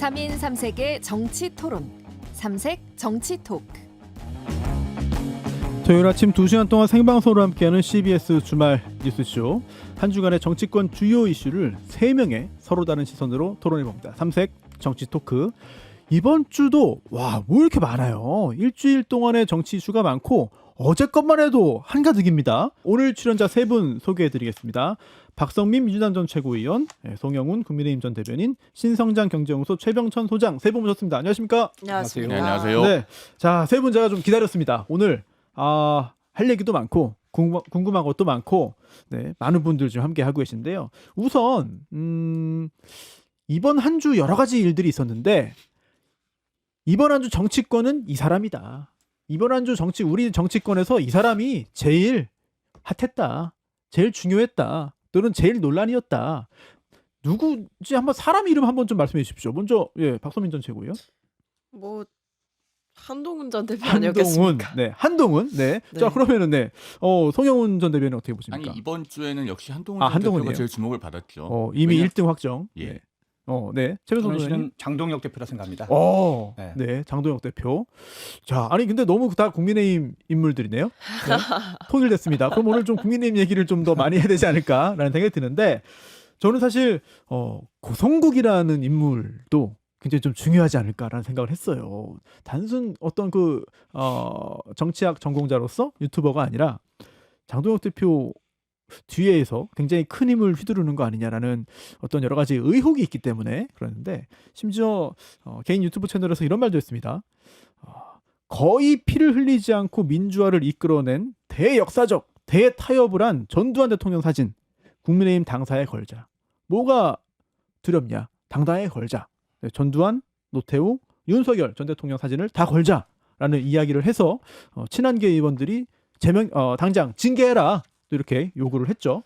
3인 3색의 정치 토론, 삼색 정치 토크. 토요일 아침 2시간 동안 생방송으로 함께하는 CBS 주말 뉴스쇼. 한 주간의 정치권 주요 이슈를 3명의 서로 다른 시선으로 토론해봅니다. 삼색 정치 토크. 이번 주도 뭐 이렇게 많아요. 일주일 동안의 정치 이슈가 많고 어제 것만 해도 한가득입니다. 오늘 출연자 3분 소개해드리겠습니다. 박성민 민주당 전 최고위원, 송영훈 국민의힘 전 대변인, 신성장 경제연구소 최병천 소장 3분 모셨습니다. 안녕하십니까? 안녕하세요. 네, 안녕하세요. 네, 자, 3분 제가 좀 기다렸습니다. 오늘 할 얘기도 많고 궁금한 것도 많고, 네, 많은 분들 좀 함께 하고 계신데요. 우선 이번 한 주 여러 가지 일들이 있었는데 이번 한 주 정치권은 이 사람이다. 이번 한 주 우리 정치권에서 이 사람이 제일 핫했다. 제일 중요했다. 또는 제일 논란이었다. 누구지? 한번 사람 이름 한번 좀 말씀해 주십시오. 먼저 박성민 전 최고위원. 뭐 한동훈 전 대표 한동훈. 아니었겠습니까? 네, 한동훈. 네. 네. 자, 그러면은 송영훈 전 대변인 어떻게 보십니까? 아니 이번 주에는 역시 한동훈 전 한동훈이에요? 대표가 제일 주목을 받았죠. 이미 왜냐- 1등 확정. 예. 네. 네. 최병선 저는 의원님. 실은 장동혁 대표라 생각합니다. 네. 네. 장동혁 대표. 자, 아니 근데 너무 다 국민의힘 인물들이네요. 네. 통일됐습니다. 그럼 오늘 좀 국민의힘 얘기를 좀 더 많이 해야 되지 않을까라는 생각이 드는데, 저는 사실 고성국이라는 인물도 굉장히 좀 중요하지 않을까라는 생각을 했어요. 단순 어떤 정치학 전공자로서 유튜버가 아니라 장동혁 대표 뒤에서 굉장히 큰 힘을 휘두르는 거 아니냐라는 어떤 여러 가지 의혹이 있기 때문에 그러는데, 심지어 개인 유튜브 채널에서 이런 말도 했습니다. 거의 피를 흘리지 않고 민주화를 이끌어낸 대역사적 대타협을 한 전두환 대통령 사진 국민의힘 당사에 걸자. 뭐가 두렵냐? 당사에 걸자. 네, 전두환, 노태우, 윤석열 전 대통령 사진을 다 걸자라는 이야기를 해서 친한계 의원들이 당장 징계해라, 또 이렇게 요구를 했죠.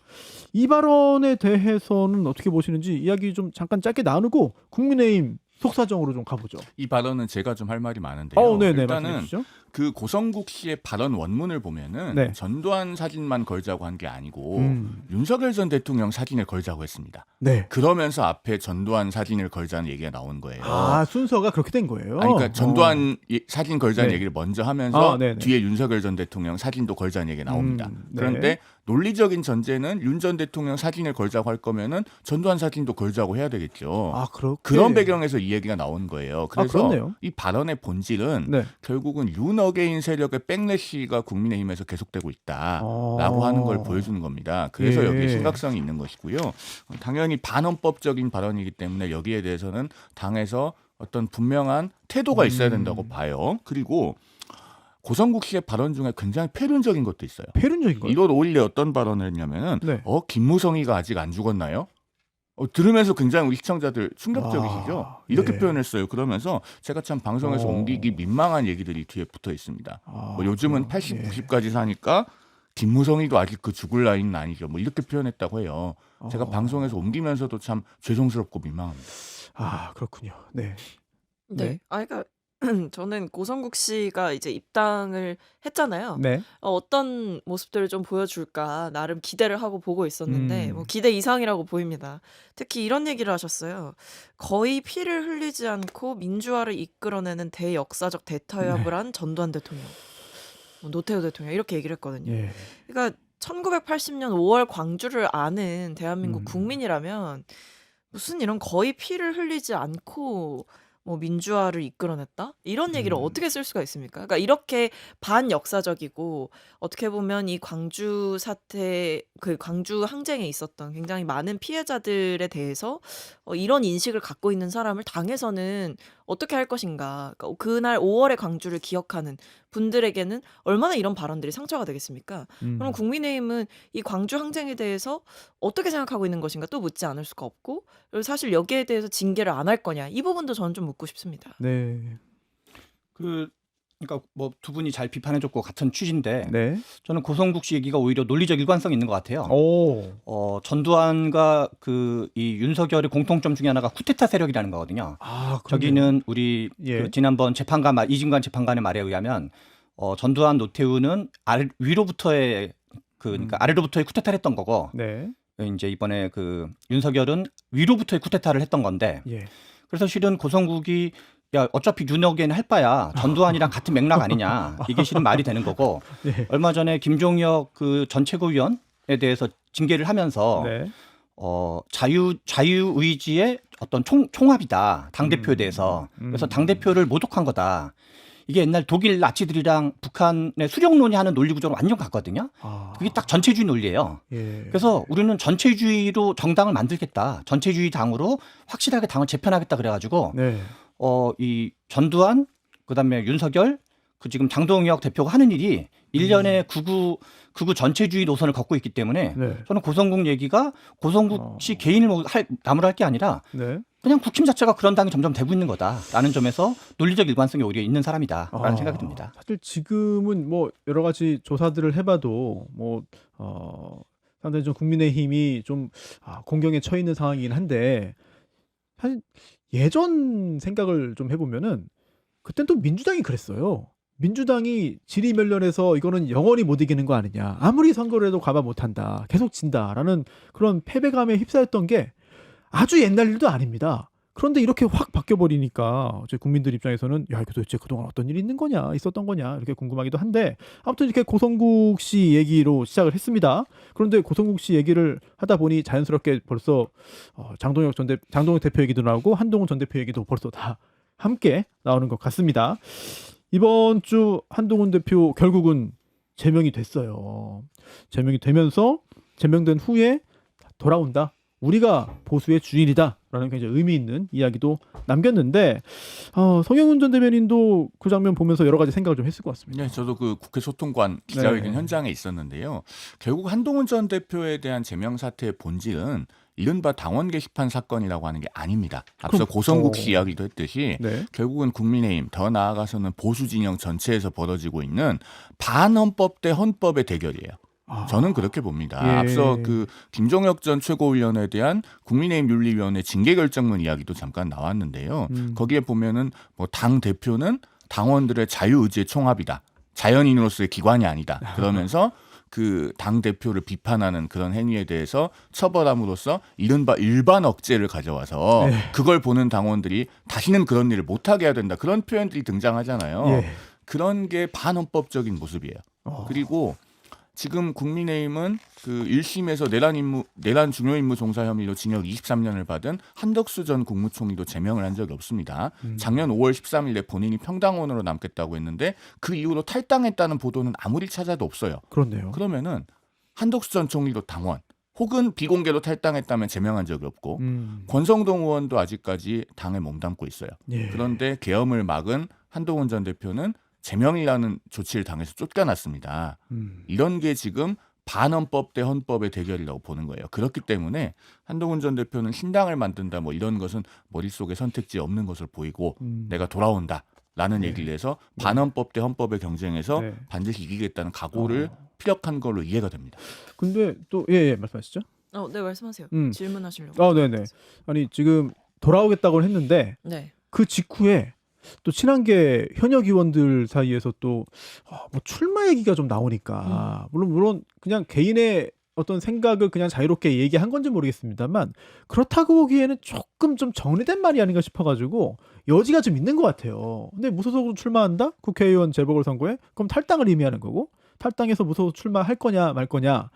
이 발언에 대해서는 어떻게 보시는지 이야기 좀 잠깐 짧게 나누고 국민의힘 속사정으로 좀 가보죠. 이 발언은 제가 좀 할 말이 많은데요. 네네, 일단은 말씀해 주시죠. 그 고성국 씨의 발언 원문을 보면은 네. 전두환 사진만 걸자고 한 게 아니고 음. 윤석열 전 대통령 사진을 걸자고 했습니다. 네. 그러면서 앞에 전두환 사진을 걸자는 얘기가 나온 거예요. 순서가 그렇게 된 거예요. 그러니까 전두환 사진 걸자는 네. 얘기를 먼저 하면서 네네. 뒤에 윤석열 전 대통령 사진도 걸자는 얘기가 나옵니다. 네. 그런데 논리적인 전제는 윤 전 대통령 사진을 걸자고 할 거면은 전두환 사진도 걸자고 해야 되겠죠. 그런 배경에서 이 얘기가 나온 거예요. 그래서 그렇네요. 이 발언의 본질은 네. 결국은 윤어게인 세력의 백래시가 국민의힘에서 계속되고 있다라고 하는 걸 보여주는 겁니다. 그래서 예. 여기에 심각성이 있는 것이고요. 당연히 반헌법적인 발언이기 때문에 여기에 대해서는 당에서 어떤 분명한 태도가 있어야 된다고 봐요. 그리고 고성국 씨의 발언 중에 굉장히 폐륜적인 것도 있어요. 폐륜적인 거예요? 1월 5일에 어떤 발언을 했냐면은 네. 김무성이가 아직 안 죽었나요? 들으면서 굉장히 우리 시청자들 충격적이시죠? 이렇게 예. 표현했어요. 그러면서 제가 참 방송에서 옮기기 민망한 얘기들이 뒤에 붙어 있습니다. 요즘은 80, 90까지 사니까 김무성이도 아직 그 죽을 나이는 아니죠. 이렇게 표현했다고 해요. 제가 방송에서 옮기면서도 참 죄송스럽고 민망합니다. 그렇군요. 네. 네. 그러니까 저는 고성국 씨가 이제 입당을 했잖아요. 네. 어떤 모습들을 좀 보여줄까 나름 기대를 하고 보고 있었는데 기대 이상이라고 보입니다. 특히 이런 얘기를 하셨어요. 거의 피를 흘리지 않고 민주화를 이끌어내는 대역사적 대타협을 한 전두환 대통령, 노태우 대통령, 이렇게 얘기를 했거든요. 예. 그러니까 1980년 5월 광주를 아는 대한민국 국민이라면 무슨 이런 거의 피를 흘리지 않고 민주화를 이끌어냈다? 이런 얘기를 어떻게 쓸 수가 있습니까? 그러니까 이렇게 반역사적이고 어떻게 보면 이 광주 사태, 그 광주 항쟁에 있었던 굉장히 많은 피해자들에 대해서 이런 인식을 갖고 있는 사람을 당에서는 어떻게 할 것인가? 그러니까 그날 5월의 광주를 기억하는 분들에게는 얼마나 이런 발언들이 상처가 되겠습니까? 그럼 국민의힘은 이 광주 항쟁에 대해서 어떻게 생각하고 있는 것인가 또 묻지 않을 수가 없고, 그리고 사실 여기에 대해서 징계를 안 할 거냐, 이 부분도 저는 좀 묻고 싶습니다. 네. 그러니까 두 분이 잘 비판해줬고 같은 취지인데, 네. 저는 고성국 씨 얘기가 오히려 논리적 일관성이 있는 것 같아요. 전두환과 이 윤석열의 공통점 중에 하나가 쿠데타 세력이라는 거거든요. 저기는 우리 지난번 이진관 재판관의 말에 의하면 전두환, 노태우는 위로부터의 그러니까 아래로부터의 쿠데타를 했던 거고, 네. 이제 이번에 윤석열은 위로부터의 쿠데타를 했던 건데, 그래서 실은 고성국이 야 어차피 윤핵관은 할 바야 전두환이랑 같은 맥락 아니냐 이게 실은 말이 되는 거고 네. 얼마 전에 김종혁 그 전 최고위원에 대해서 징계를 하면서 네. 자유의지의 어떤 총합이다 당 대표에 대해서 그래서 당 대표를 모독한 거다. 이게 옛날 독일 나치들이랑 북한의 수령론이 하는 논리 구조랑 완전 같거든요. 그게 딱 전체주의 논리예요. 예. 그래서 우리는 전체주의로 정당을 만들겠다. 전체주의 당으로 확실하게 당을 재편하겠다 그래가지고 네. 이 전두환 그다음에 윤석열 그 지금 장동혁 대표가 하는 일이 1년에 극우 전체주의 노선을 걷고 있기 때문에 네. 저는 고성국 얘기가 고성국 씨 개인을 나무랄 게 아니라 네. 그냥 국힘 자체가 그런 당이 점점 되고 있는 거다라는 점에서 논리적 일관성이 오히려 있는 사람이다라는 생각이 듭니다. 사실 지금은 뭐 여러 가지 조사들을 해봐도 상당히 좀 국민의힘이 좀 공경에 처해 있는 상황이긴 한데 사실 예전 생각을 좀 해보면은 그땐 또 민주당이 그랬어요. 민주당이 지리멸렬해서 이거는 영원히 못 이기는 거 아니냐. 아무리 선거를 해도 과반 못한다. 계속 진다라는 그런 패배감에 휩싸였던 게 아주 옛날 일도 아닙니다. 그런데 이렇게 확 바뀌어버리니까 이제 국민들 입장에서는 야 이거 도대체 그동안 어떤 일이 있었던 거냐 이렇게 궁금하기도 한데 아무튼 이렇게 고성국 씨 얘기로 시작을 했습니다. 그런데 고성국 씨 얘기를 하다 보니 자연스럽게 벌써 장동혁 대표 얘기도 나오고 한동훈 전 대표 얘기도 벌써 다 함께 나오는 것 같습니다. 이번 주 한동훈 대표 결국은 제명이 됐어요. 제명이 되면서 제명된 후에 돌아온다. 우리가 보수의 주인이다라는 굉장히 의미 있는 이야기도 남겼는데 성형훈 전 대변인도 그 장면 보면서 여러 가지 생각을 좀 했을 것 같습니다. 네, 저도 그 국회 소통관 기자회견 네. 현장에 있었는데요. 결국 한동훈 전 대표에 대한 제명 사태의 본질은 이른바 당원 게시판 사건이라고 하는 게 아닙니다. 앞서 고성국 씨 이야기도 했듯이 네. 결국은 국민의힘 더 나아가서는 보수 진영 전체에서 벌어지고 있는 반헌법 대 헌법의 대결이에요. 저는 그렇게 봅니다. 예. 앞서 그 김종혁 전 최고위원에 대한 국민의힘 윤리위원회 징계 결정문 이야기도 잠깐 나왔는데요. 거기에 보면은 뭐 당 대표는 당원들의 자유의지의 총합이다. 자연인으로서의 기관이 아니다. 그러면서 그 당 대표를 비판하는 그런 행위에 대해서 처벌함으로써 이른바 일반 억제를 가져와서 네. 그걸 보는 당원들이 다시는 그런 일을 못하게 해야 된다. 그런 표현들이 등장하잖아요. 예. 그런 게 반헌법적인 모습이에요. 그리고 지금 국민의힘은 그 1심에서 내란 중요임무 종사 혐의로 징역 23년을 받은 한덕수 전 국무총리도 제명을 한 적이 없습니다. 작년 5월 13일에 본인이 평당원으로 남겠다고 했는데 그 이후로 탈당했다는 보도는 아무리 찾아도 없어요. 그렇네요. 그러면은 한덕수 전 총리도 당원 혹은 비공개로 탈당했다면 제명한 적이 없고 권성동 의원도 아직까지 당에 몸담고 있어요. 예. 그런데 계엄을 막은 한동훈 전 대표는 제명이라는 조치를 당해서 쫓겨났습니다. 이런 게 지금 반헌법 대 헌법의 대결이라고 보는 거예요. 그렇기 때문에 한동훈 전 대표는 신당을 만든다 뭐 이런 것은 머릿속에 선택지에 없는 것을 보이고 내가 돌아온다라는 얘기를 해서 반헌법 대 헌법의 경쟁에서 네. 반드시 이기겠다는 각오를 피력한 걸로 이해가 됩니다. 근데 또 예, 말씀하시죠. 네, 말씀하세요. 음. 질문하시려고. 네네. 아니 지금 돌아오겠다고 했는데 네. 그 직후에 또 친한계 현역 의원들 사이에서 또 뭐 출마 얘기가 좀 나오니까 물론 그냥 개인의 어떤 생각을 그냥 자유롭게 얘기한 건지 모르겠습니다만 그렇다고 보기에는 조금 좀 정리된 말이 아닌가 싶어가지고 여지가 좀 있는 것 같아요. 근데 무소속으로 출마한다? 국회의원 재보궐선거에? 그럼 탈당을 의미하는 거고 탈당해서 무소속 출마할 거냐 말 거냐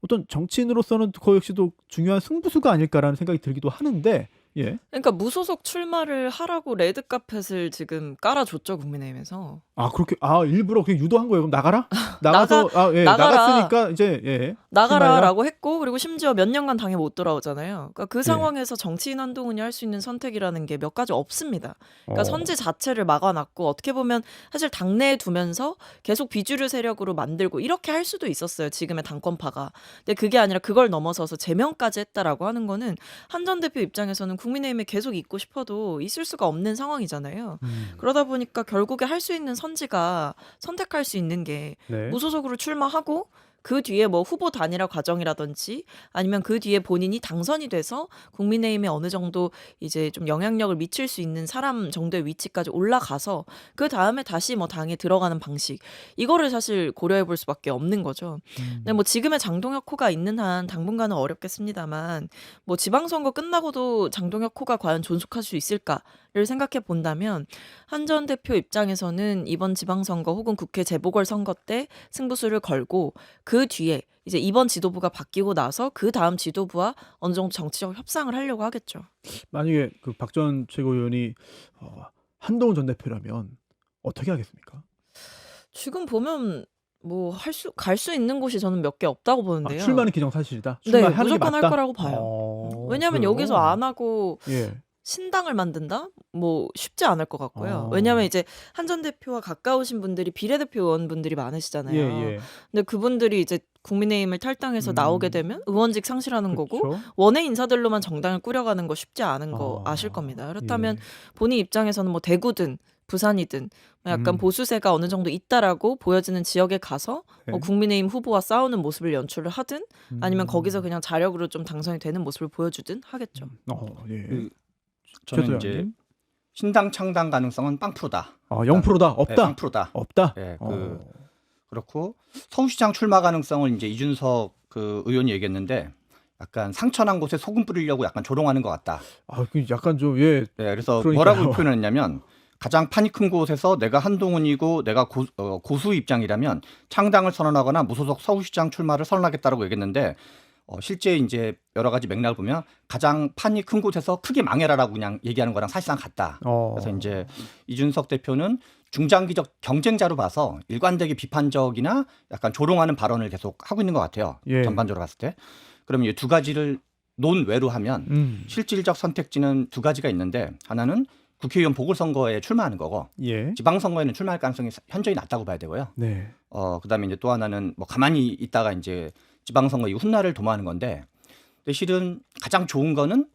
어떤 정치인으로서는 그거 역시도 중요한 승부수가 아닐까라는 생각이 들기도 하는데 예. 그러니까 무소속 출마를 하라고 레드카펫을 지금 깔아줬죠, 국민의힘에서. 그렇게 일부러 그냥 유도한 거예요. 그럼 나가라? 나가서 나가라. 나갔으니까 이제 나가라라고 했고 그리고 심지어 몇 년간 당에 못 돌아오잖아요. 그러니까 그 예. 상황에서 정치인 한동훈이 할 수 있는 선택이라는 게 몇 가지 없습니다. 그러니까 어. 선지 자체를 막아놨고 어떻게 보면 사실 당내에 두면서 계속 비주류 세력으로 만들고 이렇게 할 수도 있었어요. 지금의 당권파가. 근데 그게 아니라 그걸 넘어서서 제명까지 했다라고 하는 거는 한 전 대표 입장에서는 국민의힘에 계속 있고 싶어도 있을 수가 없는 상황이잖아요. 그러다 보니까 결국에 할 수 있는 선지가 선택할 수 있는 게 네. 무소속으로 출마하고 그 뒤에 뭐 후보 단일화 과정이라든지 아니면 그 뒤에 본인이 당선이 돼서 국민의힘에 어느 정도 이제 좀 영향력을 미칠 수 있는 사람 정도의 위치까지 올라가서 그 다음에 다시 뭐 당에 들어가는 방식 이거를 사실 고려해 볼 수밖에 없는 거죠. 근데 뭐 지금의 장동혁 코가 있는 한 당분간은 어렵겠습니다만 뭐 지방선거 끝나고도 장동혁 코가 과연 존속할 수 있을까를 생각해 본다면 한 전 대표 입장에서는 이번 지방선거 혹은 국회 재보궐선거 때 승부수를 걸고 그 뒤에 이제 이번 지도부가 바뀌고 나서 그 다음 지도부와 어느 정도 정치적 협상을 하려고 하겠죠. 만약에 그 박 전 최고위원이 한동훈 전 대표라면 어떻게 하겠습니까? 지금 보면 뭐 갈 수 있는 곳이 저는 몇 개 없다고 보는데요. 출마는 기정사실이다. 네, 출마하는 게 무조건 할 맞다? 거라고 봐요. 왜냐하면 그래요? 여기서 안 하고 예. 신당을 만든다? 뭐 쉽지 않을 것 같고요. 아. 왜냐하면 이제 한 전 대표와 가까우신 분들이 비례대표 의원분들이 많으시잖아요. 예. 근데 그분들이 이제 국민의힘을 탈당해서 나오게 되면 의원직 상실하는 거고 그렇죠. 원외 인사들로만 정당을 꾸려가는 거 쉽지 않은 거 아. 아실 겁니다. 그렇다면 예. 본인 입장에서는 뭐 대구든 부산이든 뭐 약간 음. 보수세가 어느 정도 있다라고 보여지는 지역에 가서 뭐 네. 국민의힘 후보와 싸우는 모습을 연출을 하든 아니면 음. 거기서 그냥 자력으로 좀 당선이 되는 모습을 보여주든 하겠죠. 예. 그 저는 최소영 이제 님? 신당 창당 가능성은 빵프로다. 0%다. 없다. 네, 빵프로다. 없다. 예, 어. 그렇고 서울시장 출마 가능성을 이제 이준석 그 의원이 얘기했는데 약간 상처난 곳에 소금 뿌리려고 약간 조롱하는 것 같다. 그 약간 좀 예. 네, 그래서 그러니까요. 뭐라고 표현했냐면 가장 판이 큰 곳에서 내가 한동훈이고 내가 고수 입장이라면 창당을 선언하거나 무소속 서울시장 출마를 선언하겠다라고 얘기했는데 실제 이제 여러 가지 맥락을 보면 가장 판이 큰 곳에서 크게 망해라라고 그냥 얘기하는 거랑 사실상 같다. 그래서 이제 이준석 대표는 중장기적 경쟁자로 봐서 일관되게 비판적이나 약간 조롱하는 발언을 계속 하고 있는 것 같아요. 예. 전반적으로 봤을 때. 그러면 이 두 가지를 논외로 하면 실질적 선택지는 두 가지가 있는데 하나는 국회의원 보궐선거에 출마하는 거고 예. 지방선거에는 출마할 가능성이 현저히 낮다고 봐야 되고요. 네. 그다음에 이제 또 하나는 뭐 가만히 있다가 이제 지방선거 이후 훗날을 도모하는 건데 근데 실은 가장 좋은 거는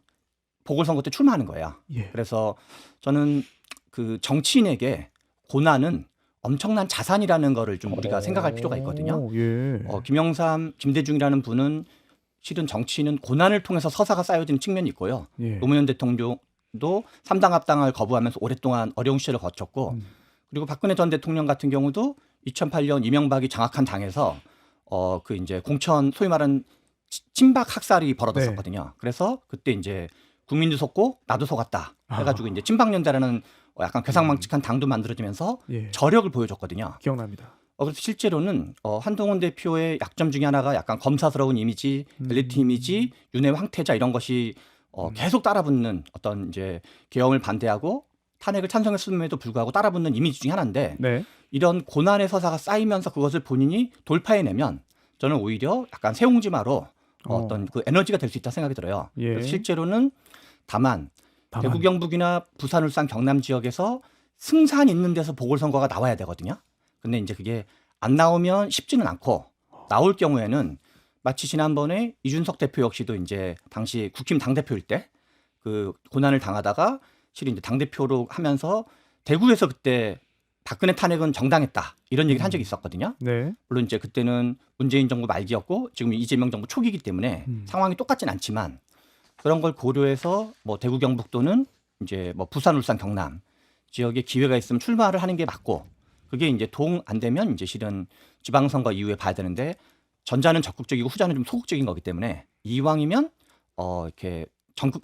보궐선거 때 출마하는 거예요. 예. 그래서 저는 그 정치인에게 고난은 엄청난 자산이라는 거를 좀 우리가 생각할 필요가 있거든요. 예. 김영삼, 김대중이라는 분은 실은 정치인은 고난을 통해서 서사가 쌓여지는 측면이 있고요. 예. 노무현 대통령도 3당 합당을 거부하면서 오랫동안 어려운 시절을 거쳤고 그리고 박근혜 전 대통령 같은 경우도 2008년 이명박이 장악한 당에서 그 이제 공천 소위 말하는 친박 학살이 벌어졌었거든요. 그래서 그때 이제 국민도 속고 나도 속았다 해가지고 이제 친박연대라는 약간 괴상망측한 당도 만들어지면서 예. 저력을 보여줬거든요. 기억납니다. 그래서 실제로는 한동훈 대표의 약점 중에 하나가 약간 검사스러운 이미지, 엘리트 이미지, 윤회 황태자 이런 것이 계속 따라붙는 어떤 이제 계엄을 반대하고 탄핵을 찬성했음에도 불구하고 따라붙는 이미지 중에 하나인데 네. 이런 고난의 서사가 쌓이면서 그것을 본인이 돌파해내면 저는 오히려 약간 새옹지마로 어떤 그 에너지가 될 수 있다 생각이 들어요. 예. 그래서 실제로는 다만 대구 경북이나 부산 울산 경남 지역에서 승산 있는 데서 보궐선거가 나와야 되거든요. 근데 이제 그게 안 나오면 쉽지는 않고 나올 경우에는 마치 지난번에 이준석 대표 역시도 이제 당시 국힘 당대표일 때 그 고난을 당하다가 실은 이제 당대표로 하면서 대구에서 그때 박근혜 탄핵은 정당했다 이런 얘기를 한 적이 있었거든요. 네. 물론 이제 그때는 문재인 정부 말기였고 지금 이재명 정부 초기이기 때문에 상황이 똑같진 않지만 그런 걸 고려해서 뭐 대구 경북도는 이제 뭐 부산 울산 경남 지역에 기회가 있으면 출마를 하는 게 맞고 그게 이제 동 안 되면 이제 실은 지방선거 이후에 봐야 되는데 전자는 적극적이고 후자는 좀 소극적인 거기 때문에 이왕이면 이렇게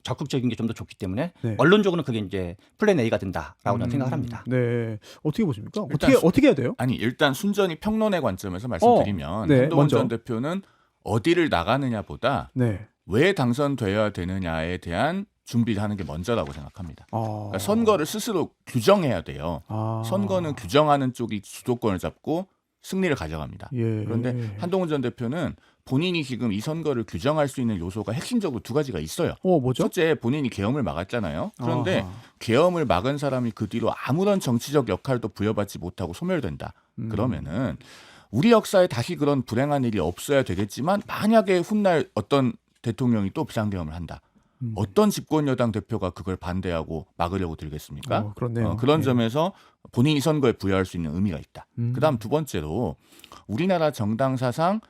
적극적인 게 좀 더 좋기 때문에 네. 원론적으로는 그게 이제 플랜 A가 된다라고 저는 생각을 합니다. 네. 어떻게 보십니까? 일단 어떻게 해야 돼요? 아니 일단 순전히 평론의 관점에서 말씀드리면 네, 한동훈 먼저. 전 대표는 어디를 나가느냐보다 네. 왜 당선되어야 되느냐에 대한 준비를 하는 게 먼저라고 생각합니다. 그러니까 선거를 스스로 규정해야 돼요. 선거는 규정하는 쪽이 주도권을 잡고 승리를 가져갑니다. 예. 그런데 한동훈 전 대표는 본인이 지금 이 선거를 규정할 수 있는 요소가 핵심적으로 두 가지가 있어요. 뭐죠? 첫째, 본인이 계엄을 막았잖아요. 그런데 아하. 계엄을 막은 사람이 그 뒤로 아무런 정치적 역할도 부여받지 못하고 소멸된다. 그러면은 우리 역사에 다시 그런 불행한 일이 없어야 되겠지만 만약에 훗날 어떤 대통령이 또 비상계엄을 한다. 어떤 집권 여당 대표가 그걸 반대하고 막으려고 들겠습니까? 그렇네요. 그런 예. 점에서 본인이 선거에 부여할 수 있는 의미가 있다. 그다음 두 번째로 우리나라 정당 사상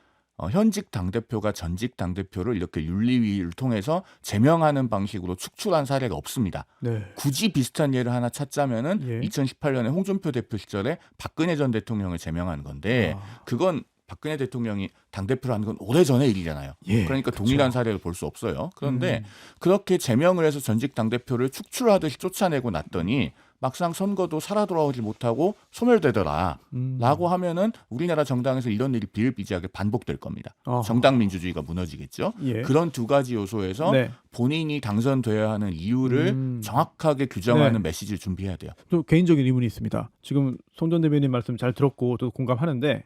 현직 당대표가 전직 당대표를 이렇게 윤리위를 통해서 제명하는 방식으로 축출한 사례가 없습니다. 네. 굳이 비슷한 예를 하나 찾자면은 예. 2018년에 홍준표 대표 시절에 박근혜 전 대통령을 제명한 건데 그건 박근혜 대통령이 당대표를 하는 건 오래전의 일이잖아요. 예, 그러니까 그쵸. 동일한 사례를 볼 수 없어요. 그런데 그렇게 제명을 해서 전직 당대표를 축출하듯이 쫓아내고 났더니 막상 선거도 살아 돌아오지 못하고 소멸되더라 라고 하면은 우리나라 정당에서 이런 일이 비일비재하게 반복될 겁니다. 어허. 정당 민주주의가 무너지겠죠. 예. 그런 두 가지 요소에서 네. 본인이 당선돼야 하는 이유를 정확하게 규정하는 메시지를 준비해야 돼요. 또 개인적인 의문이 있습니다. 지금 송 전 대변인 말씀 잘 들었고 또 공감하는데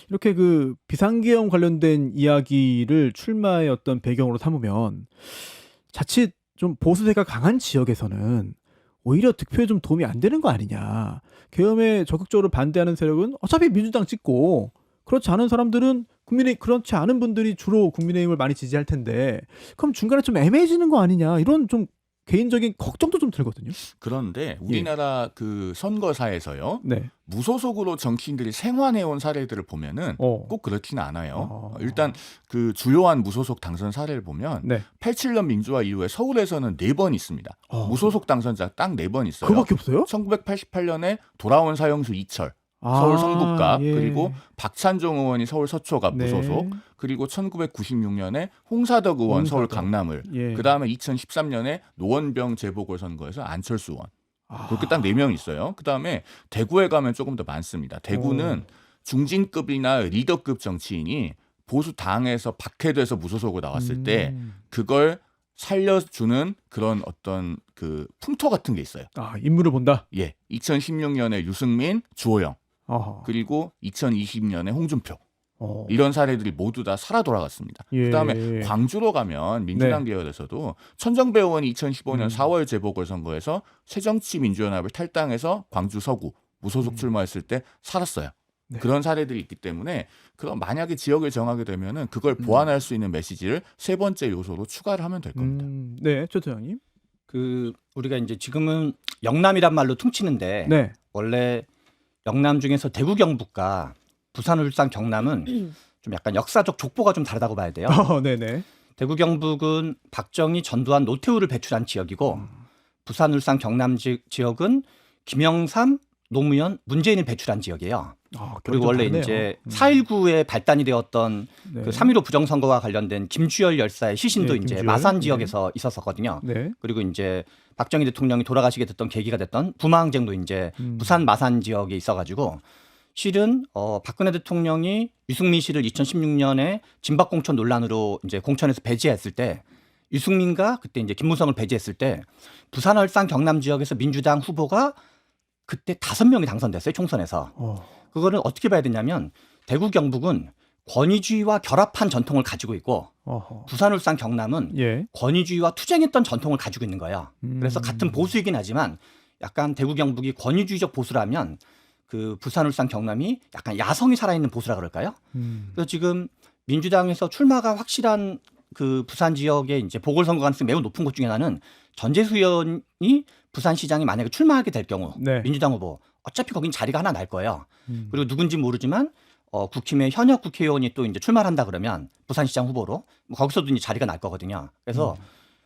이렇게 그 비상계엄 관련된 이야기를 출마의 어떤 배경으로 삼으면 자칫 좀 보수세가 강한 지역에서는 오히려 득표에 좀 도움이 안 되는 거 아니냐. 계엄에 적극적으로 반대하는 세력은 어차피 민주당 찍고 그렇지 않은 사람들은 그렇지 않은 분들이 주로 국민의힘을 많이 지지할 텐데 그럼 중간에 좀 애매해지는 거 아니냐. 이런 좀 개인적인 걱정도 좀 들거든요. 그런데 우리나라 그 선거사에서요. 네. 무소속으로 정치인들이 생활해온 사례들을 보면은 꼭 그렇지는 않아요. 일단 그 주요한 무소속 당선 사례를 보면 네. 87년 민주화 이후에 서울에서는 4번 있습니다. 무소속 당선자 딱 4번 있어요. 그거밖에 없어요? 1988년에 돌아온 사형수 이철 서울 성북갑 예. 그리고 박찬종 의원이 서울 서초갑 네. 무소속 그리고 1996년에 홍사덕 의원 서울 홍사덕. 강남을 예. 그다음에 2013년에 노원병 재보궐선거에서 안철수 의원 그렇게 딱 4명 있어요. 그다음에 대구에 가면 조금 더 많습니다. 대구는 중진급이나 리더급 정치인이 보수 당에서 박해돼서 무소속으로 나왔을 때 그걸 살려주는 그런 어떤 그 풍토 같은 게 있어요. 인물을 본다. 예, 2016년에 유승민, 주호영 어허. 그리고 2020년에 홍준표 어. 이런 사례들이 모두 다 살아 돌아갔습니다. 예. 그다음에 광주로 가면 민주당 계열에서도 천정배 의원이 2015년 4월 재보궐선거에서 새정치민주연합을 탈당해서 광주 서구 무소속 출마했을 때 살았어요. 네. 그런 사례들이 있기 때문에 그럼 만약에 지역을 정하게 되면은 그걸 보완할 수 있는 메시지를 세 번째 요소로 추가를 하면 될 겁니다. 네, 최 소장님. 그 우리가 이제 지금은 영남이란 말로 퉁치는데 네. 원래 영남 중에서 대구 경북과 부산 울산 경남은 좀 약간 역사적 족보가 좀 다르다고 봐야 돼요. 네네. 대구 경북은 박정희, 전두환, 노태우를 배출한 지역이고 부산 울산 경남 지역은 김영삼, 노무현, 문재인을 배출한 지역이에요. 그리고 원래 이제 4.19에 발단이 되었던 네. 그 3.15 부정선거와 관련된 김주열 열사의 시신도 네, 이제 김주열. 마산 지역에서 있었었거든요. 네. 그리고 이제 박정희 대통령이 돌아가시게 됐던 계기가 됐던 부마항쟁도 이제 부산 마산 지역에 있어가지고 실은 박근혜 대통령이 유승민 씨를 2016년에 진박공천 논란으로 이제 공천에서 배제했을 때 유승민과 그때 이제 김무성을 배제했을 때 부산 울산 경남 지역에서 민주당 후보가 그때 5명이 당선됐어요, 총선에서. 그거는 어떻게 봐야 되냐면 대구 경북은 권위주의와 결합한 전통을 가지고 있고 부산 울산 경남은 예. 권위주의와 투쟁했던 전통을 가지고 있는 거예요. 그래서 같은 보수이긴 하지만 약간 대구 경북이 권위주의적 보수라면 그 부산 울산 경남이 약간 야성이 살아있는 보수라 그럴까요? 그래서 지금 민주당에서 출마가 확실한 그 부산 지역의 이제 보궐선거 가능성이 매우 높은 곳 중에 하나는 전재수 의원이 부산시장이 만약에 출마하게 될 경우 네. 민주당 후보 어차피 거긴 자리가 하나 날 거예요. 그리고 누군지 모르지만 국힘의 현역 국회의원이 또 이제 출마를 한다 그러면 부산시장 후보로 뭐 거기서도 이제 자리가 날 거거든요. 그래서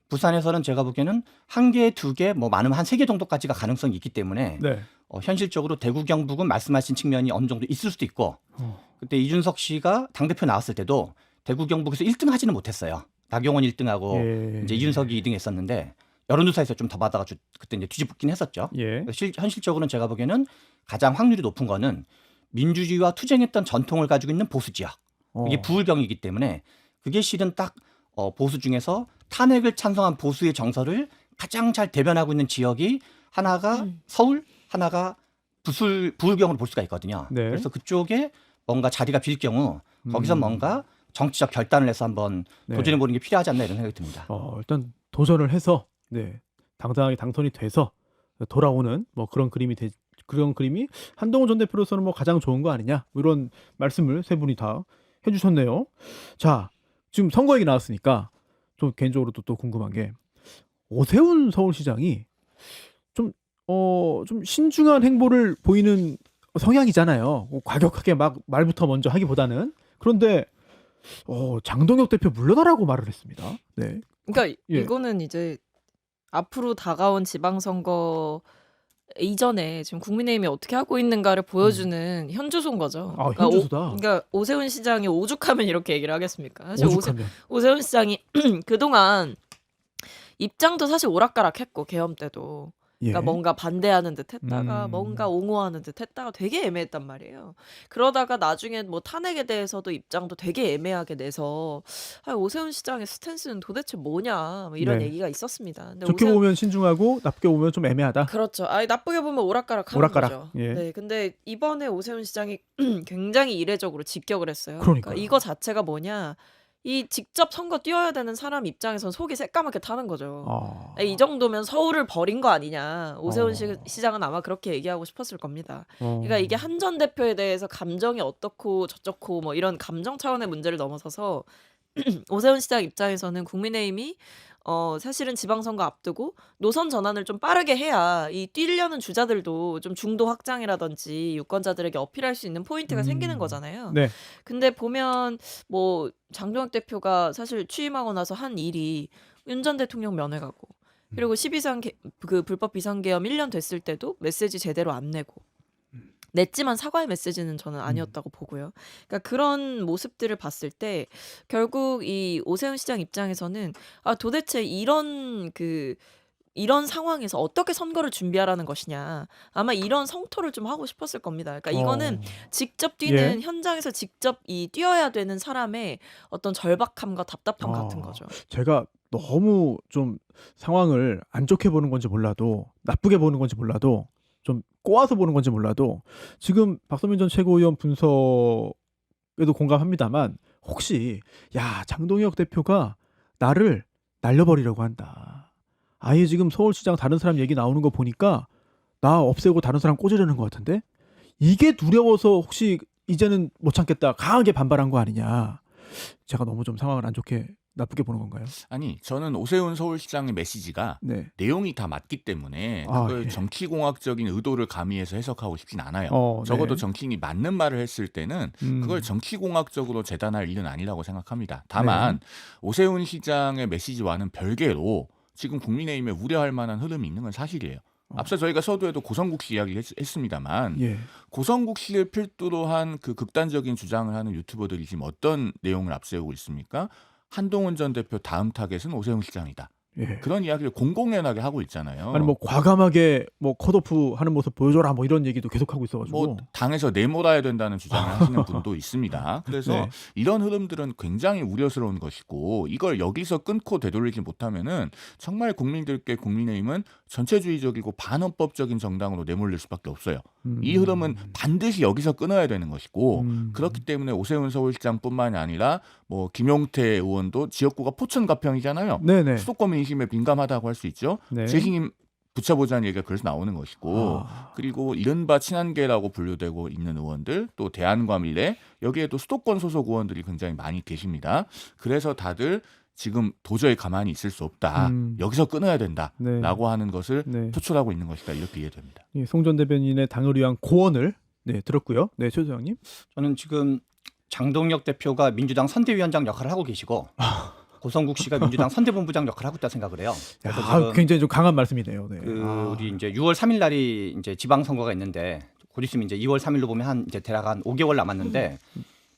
부산에서는 제가 보기에는 1개, 2개, 뭐 많으면 한 3개 정도까지가 가능성이 있기 때문에 네. 현실적으로 대구 경북은 말씀하신 측면이 어느 정도 있을 수도 있고 그때 이준석 씨가 당대표 나왔을 때도 대구 경북에서 1등 하지는 못했어요. 나경원 1등하고 예. 이제 이준석이 2등 했었는데 여론조사에서 좀 더 받아가지고 그때 이제 뒤집긴 했었죠. 예. 현실적으로는 제가 보기에는 가장 확률이 높은 거는 민주주의와 투쟁했던 전통을 가지고 있는 보수 지역. 이게 부울경이기 때문에 그게 실은 딱 보수 중에서 탄핵을 찬성한 보수의 정서를 가장 잘 대변하고 있는 지역이 하나가 서울, 하나가 부울경으로 볼 수가 있거든요. 네. 그래서 그쪽에 뭔가 자리가 빌 경우 거기서 뭔가 정치적 결단을 해서 한번 네. 도전해보는 게 필요하지 않나 이런 생각이 듭니다. 일단 도전을 해서 네. 당당하게 당선이 돼서 돌아오는 뭐 그런 그림이 한동훈 전 대표로서는 뭐 가장 좋은 거 아니냐 이런 말씀을 세 분이 다 해주셨네요. 자, 지금 선거 얘기 나왔으니까 좀 개인적으로 또 궁금한 게 오세훈 서울시장이 좀 신중한 행보를 보이는 성향이잖아요. 과격하게 막 말부터 먼저 하기보다는. 그런데 장동혁 대표 물러나라고 말을 했습니다. 네. 그러니까 예. 이거는 이제 앞으로 다가온 지방선거 이전에 지금 국민의힘이 어떻게 하고 있는가를 보여주는 현주소인 거죠. 아, 현주소다. 그러니까 오세훈 시장이 오죽하면 이렇게 얘기를 하겠습니까? 사실 오죽하면. 오세훈 시장이 그동안 입장도 사실 오락가락했고 계엄 때도. 그러니까 예. 뭔가 반대하는 듯 했다가 뭔가 옹호하는 듯 했다가 되게 애매했단 말이에요. 그러다가 나중에 뭐 탄핵에 대해서도 입장도 되게 애매하게 내서 오세훈 시장의 스탠스는 도대체 뭐냐 뭐 이런 네. 얘기가 있었습니다. 근데 좋게 보면 신중하고 나쁘게 보면 좀 애매하다. 그렇죠. 나쁘게 보면 오락가락하는 오락가락. 거죠. 예. 네, 근데 이번에 오세훈 시장이 굉장히 이례적으로 직격을 했어요. 그러니까요. 이거 자체가 뭐냐? 이 직접 선거 뛰어야 되는 사람 입장에선 속이 새까맣게 타는 거죠. 이 정도면 서울을 버린 거 아니냐. 오세훈 시장은 아마 그렇게 얘기하고 싶었을 겁니다. 그러니까 이게 한 전 대표에 대해서 감정이 어떻고 저쩌고 뭐 이런 감정 차원의 문제를 넘어서서 오세훈 시장 입장에서는 국민의힘이 사실은 지방선거 앞두고 노선 전환을 좀 빠르게 해야 이 뛰려는 주자들도 좀 중도 확장이라든지 유권자들에게 어필할 수 있는 포인트가 생기는 거잖아요. 네. 근데 보면 뭐 장동혁 대표가 사실 취임하고 나서 한 일이 윤 전 대통령 면회 가고 그리고 12상 그 불법 비상계엄 1년 됐을 때도 메시지 제대로 안 내고 냈지만 사과의 메시지는 저는 아니었다고 보고요. 그러니까 그런 모습들을 봤을 때 결국 이 오세훈 시장 입장에서는 도대체 이런 상황에서 어떻게 선거를 준비하라는 것이냐. 아마 이런 성토를 좀 하고 싶었을 겁니다. 그러니까 이거는 직접 뛰는 현장에서 직접 뛰어야 되는 사람의 어떤 절박함과 답답함 같은 거죠. 제가 너무 좀 상황을 안 좋게 보는 건지 몰라도 나쁘게 보는 건지 몰라도 좀 꼬아서 보는 건지 몰라도 지금 박성민 전 최고위원 분석에도 공감합니다만 혹시 장동혁 대표가 나를 날려버리려고 한다. 아예 지금 서울시장 다른 사람 얘기 나오는 거 보니까 나 없애고 다른 사람 꽂으려는 것 같은데 이게 두려워서 혹시 이제는 못 참겠다 강하게 반발한 거 아니냐. 제가 너무 좀 상황을 안 좋게 나쁘게 보는 건가요? 아니 저는 오세훈 서울시장의 메시지가 네. 내용이 다 맞기 때문에 그걸 정치공학적인 의도를 가미해서 해석하고 싶진 않아요. 적어도 정치인이 맞는 말을 했을 때는 그걸 정치공학적으로 재단할 일은 아니라고 생각합니다. 다만 오세훈 시장의 메시지와는 별개로 지금 국민의힘에 우려할 만한 흐름이 있는 건 사실이에요. 앞서 저희가 서두에도 고성국 씨 이야기를 했습니다만 고성국 씨를 필두로 한 그 극단적인 주장을 하는 유튜버들이 지금 어떤 내용을 앞세우고 있습니까? 한동훈 전 대표 다음 타겟은 오세훈 시장이다. 그런 이야기를 공공연하게 하고 있잖아요. 아니 뭐 과감하게 뭐 컷오프 하는 모습 보여줘라 뭐 이런 얘기도 계속 하고 있어가지고 뭐 당에서 내몰아야 된다는 주장을 하시는 분도 있습니다. 그래서 이런 흐름들은 굉장히 우려스러운 것이고 이걸 여기서 끊고 되돌리지 못하면은 정말 국민들께 국민의힘은 전체주의적이고 반헌법적인 정당으로 내몰릴 수밖에 없어요. 이 흐름은 반드시 여기서 끊어야 되는 것이고 그렇기 때문에 오세훈 서울시장뿐만이 아니라 뭐 김용태 의원도 지역구가 포천 가평이잖아요. 수도권 민심에 민감하다고 할 수 있죠. 재신임 붙여보자는 얘기가 그래서 나오는 것이고 그리고 이른바 친한계라고 분류되고 있는 의원들 또 대안과 미래 여기에도 수도권 소속 의원들이 굉장히 많이 계십니다. 그래서 다들 지금 도저히 가만히 있을 수 없다. 여기서 끊어야 된다라고 하는 것을 표출하고 있는 것이다. 이렇게 이해됩니다. 송 전 대변인의 당을 위한 고언을 들었고요. 최 소장님. 저는 지금 장동혁 대표가 민주당 선대위원장 역할을 하고 계시고 고성국 씨가 민주당 선대본부장 역할을 하고 있다 생각을 해요. 그래서 굉장히 좀 강한 말씀이네요. 우리 이제 6월 3일 날이 이제 지방선거가 있는데 곧 있으면 이제 2월 3일로 보면 한 이제 대략 한 5개월 남았는데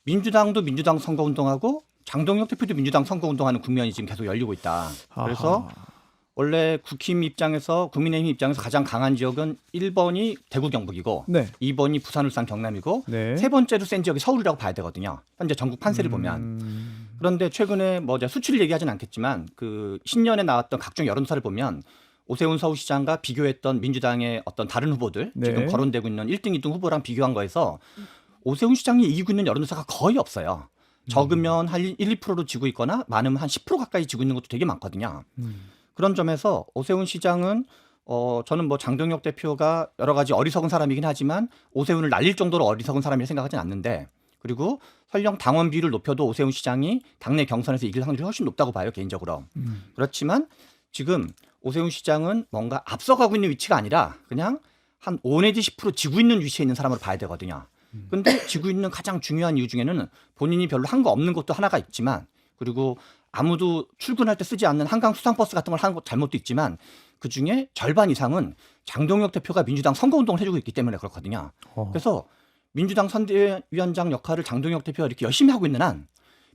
민주당도 민주당 선거운동하고 장동혁 대표도 민주당 선거운동하는 국면이 지금 계속 열리고 있다. 그래서 원래 국힘 입장에서 국민의힘 입장에서 가장 강한 지역은 1번이 대구 경북이고 2번이 부산 울산 경남이고 세 번째로 센 지역이 서울이라고 봐야 되거든요. 현재 전국 판세를 보면. 그런데 최근에 뭐 제가 수치를 얘기하지는 않겠지만 그 신년에 나왔던 각종 여론조사를 보면 오세훈 서울시장과 비교했던 민주당의 어떤 다른 후보들 지금 거론되고 있는 1등, 2등 후보랑 비교한 거에서 오세훈 시장이 이기고 있는 여론조사가 거의 없어요. 적으면 한 1, 2%로 지고 있거나 많으면 한 10% 가까이 지고 있는 것도 되게 많거든요. 그런 점에서 오세훈 시장은 저는 뭐 장동혁 대표가 여러 가지 어리석은 사람이긴 하지만 오세훈을 날릴 정도로 어리석은 사람이라 생각하진 않는데 그리고 설령 당원 비율을 높여도 오세훈 시장이 당내 경선에서 이길 확률이 훨씬 높다고 봐요, 개인적으로. 그렇지만 지금 오세훈 시장은 뭔가 앞서가고 있는 위치가 아니라 그냥 한 5 내지 10% 지고 있는 위치에 있는 사람으로 봐야 되거든요. 근데 지고 있는 가장 중요한 이유 중에는 본인이 별로 한 거 없는 것도 하나가 있지만, 그리고 아무도 출근할 때 쓰지 않는 한강 수상버스 같은 걸 하는 것 잘못도 있지만, 그중에 절반 이상은 장동혁 대표가 민주당 선거운동을 해주고 있기 때문에 그렇거든요. 그래서 민주당 선대위원장 역할을 장동혁 대표가 이렇게 열심히 하고 있는 한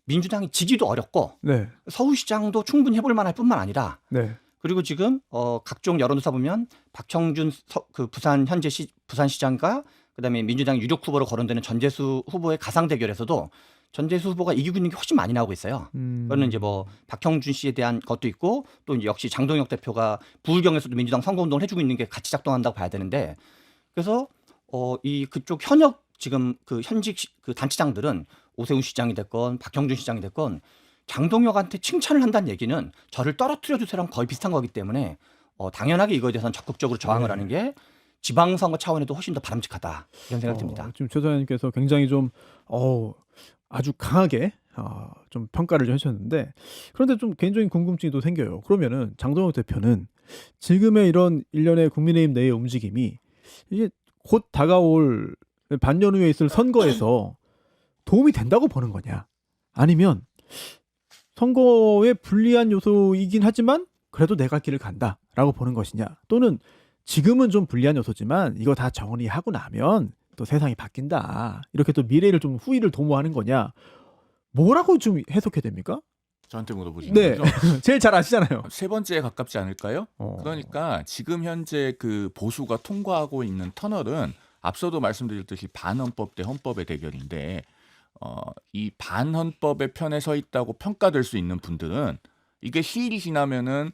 민주당이 지기도 어렵고 네. 서울시장도 충분히 해볼 만할 뿐만 아니라, 네. 그리고 지금 각종 여론조사 보면 박형준 그 부산 현재 부산시장과 그다음에 민주당 유력 후보로 거론되는 전재수 후보의 가상 대결에서도 전재수 후보가 이기고 있는 게 훨씬 많이 나오고 있어요. 그거는 이제 뭐 박형준 씨에 대한 것도 있고, 또 이제 역시 장동혁 대표가 부울경에서도 민주당 선거운동을 해주고 있는 게 같이 작동한다고 봐야 되는데, 그래서 이 그쪽 현역 지금 그 현직 그 단체장들은 오세훈 시장이 됐건 박형준 시장이 됐건 장동혁한테 칭찬을 한다는 얘기는 저를 떨어뜨려 주세요랑 거의 비슷한 거기 때문에 당연하게 이거에 대해서는 적극적으로 저항을 하는 게 지방선거 차원에도 훨씬 더 바람직하다, 이런 생각이 듭니다. 지금 최 소장님께서 굉장히 좀 아주 강하게 좀 평가를 좀 해주셨는데, 그런데 좀 개인적인 궁금증이 또 생겨요. 그러면은 장동혁 대표는 지금의 이런 일련의 국민의힘 내의 움직임이 이게 곧 다가올 반년 후에 있을 선거에서 도움이 된다고 보는 거냐, 아니면 선거에 불리한 요소이긴 하지만 그래도 내 갈 길을 간다라고 보는 것이냐, 또는 지금은 좀 불리한 요소지만 이거 다 정리하고 나면 또 세상이 바뀐다, 이렇게 또 미래를 좀 후일을 도모하는 거냐, 뭐라고 좀 해석해야 됩니까? 저한테 물어보시는 네. 거죠? 제일 잘 아시잖아요. 세 번째에 가깝지 않을까요? 그러니까 지금 현재 그 보수가 통과하고 있는 터널은 앞서도 말씀드렸듯이 반헌법 대 헌법의 대결인데, 이 반헌법의 편에 서 있다고 평가될 수 있는 분들은 이게 시일이 지나면은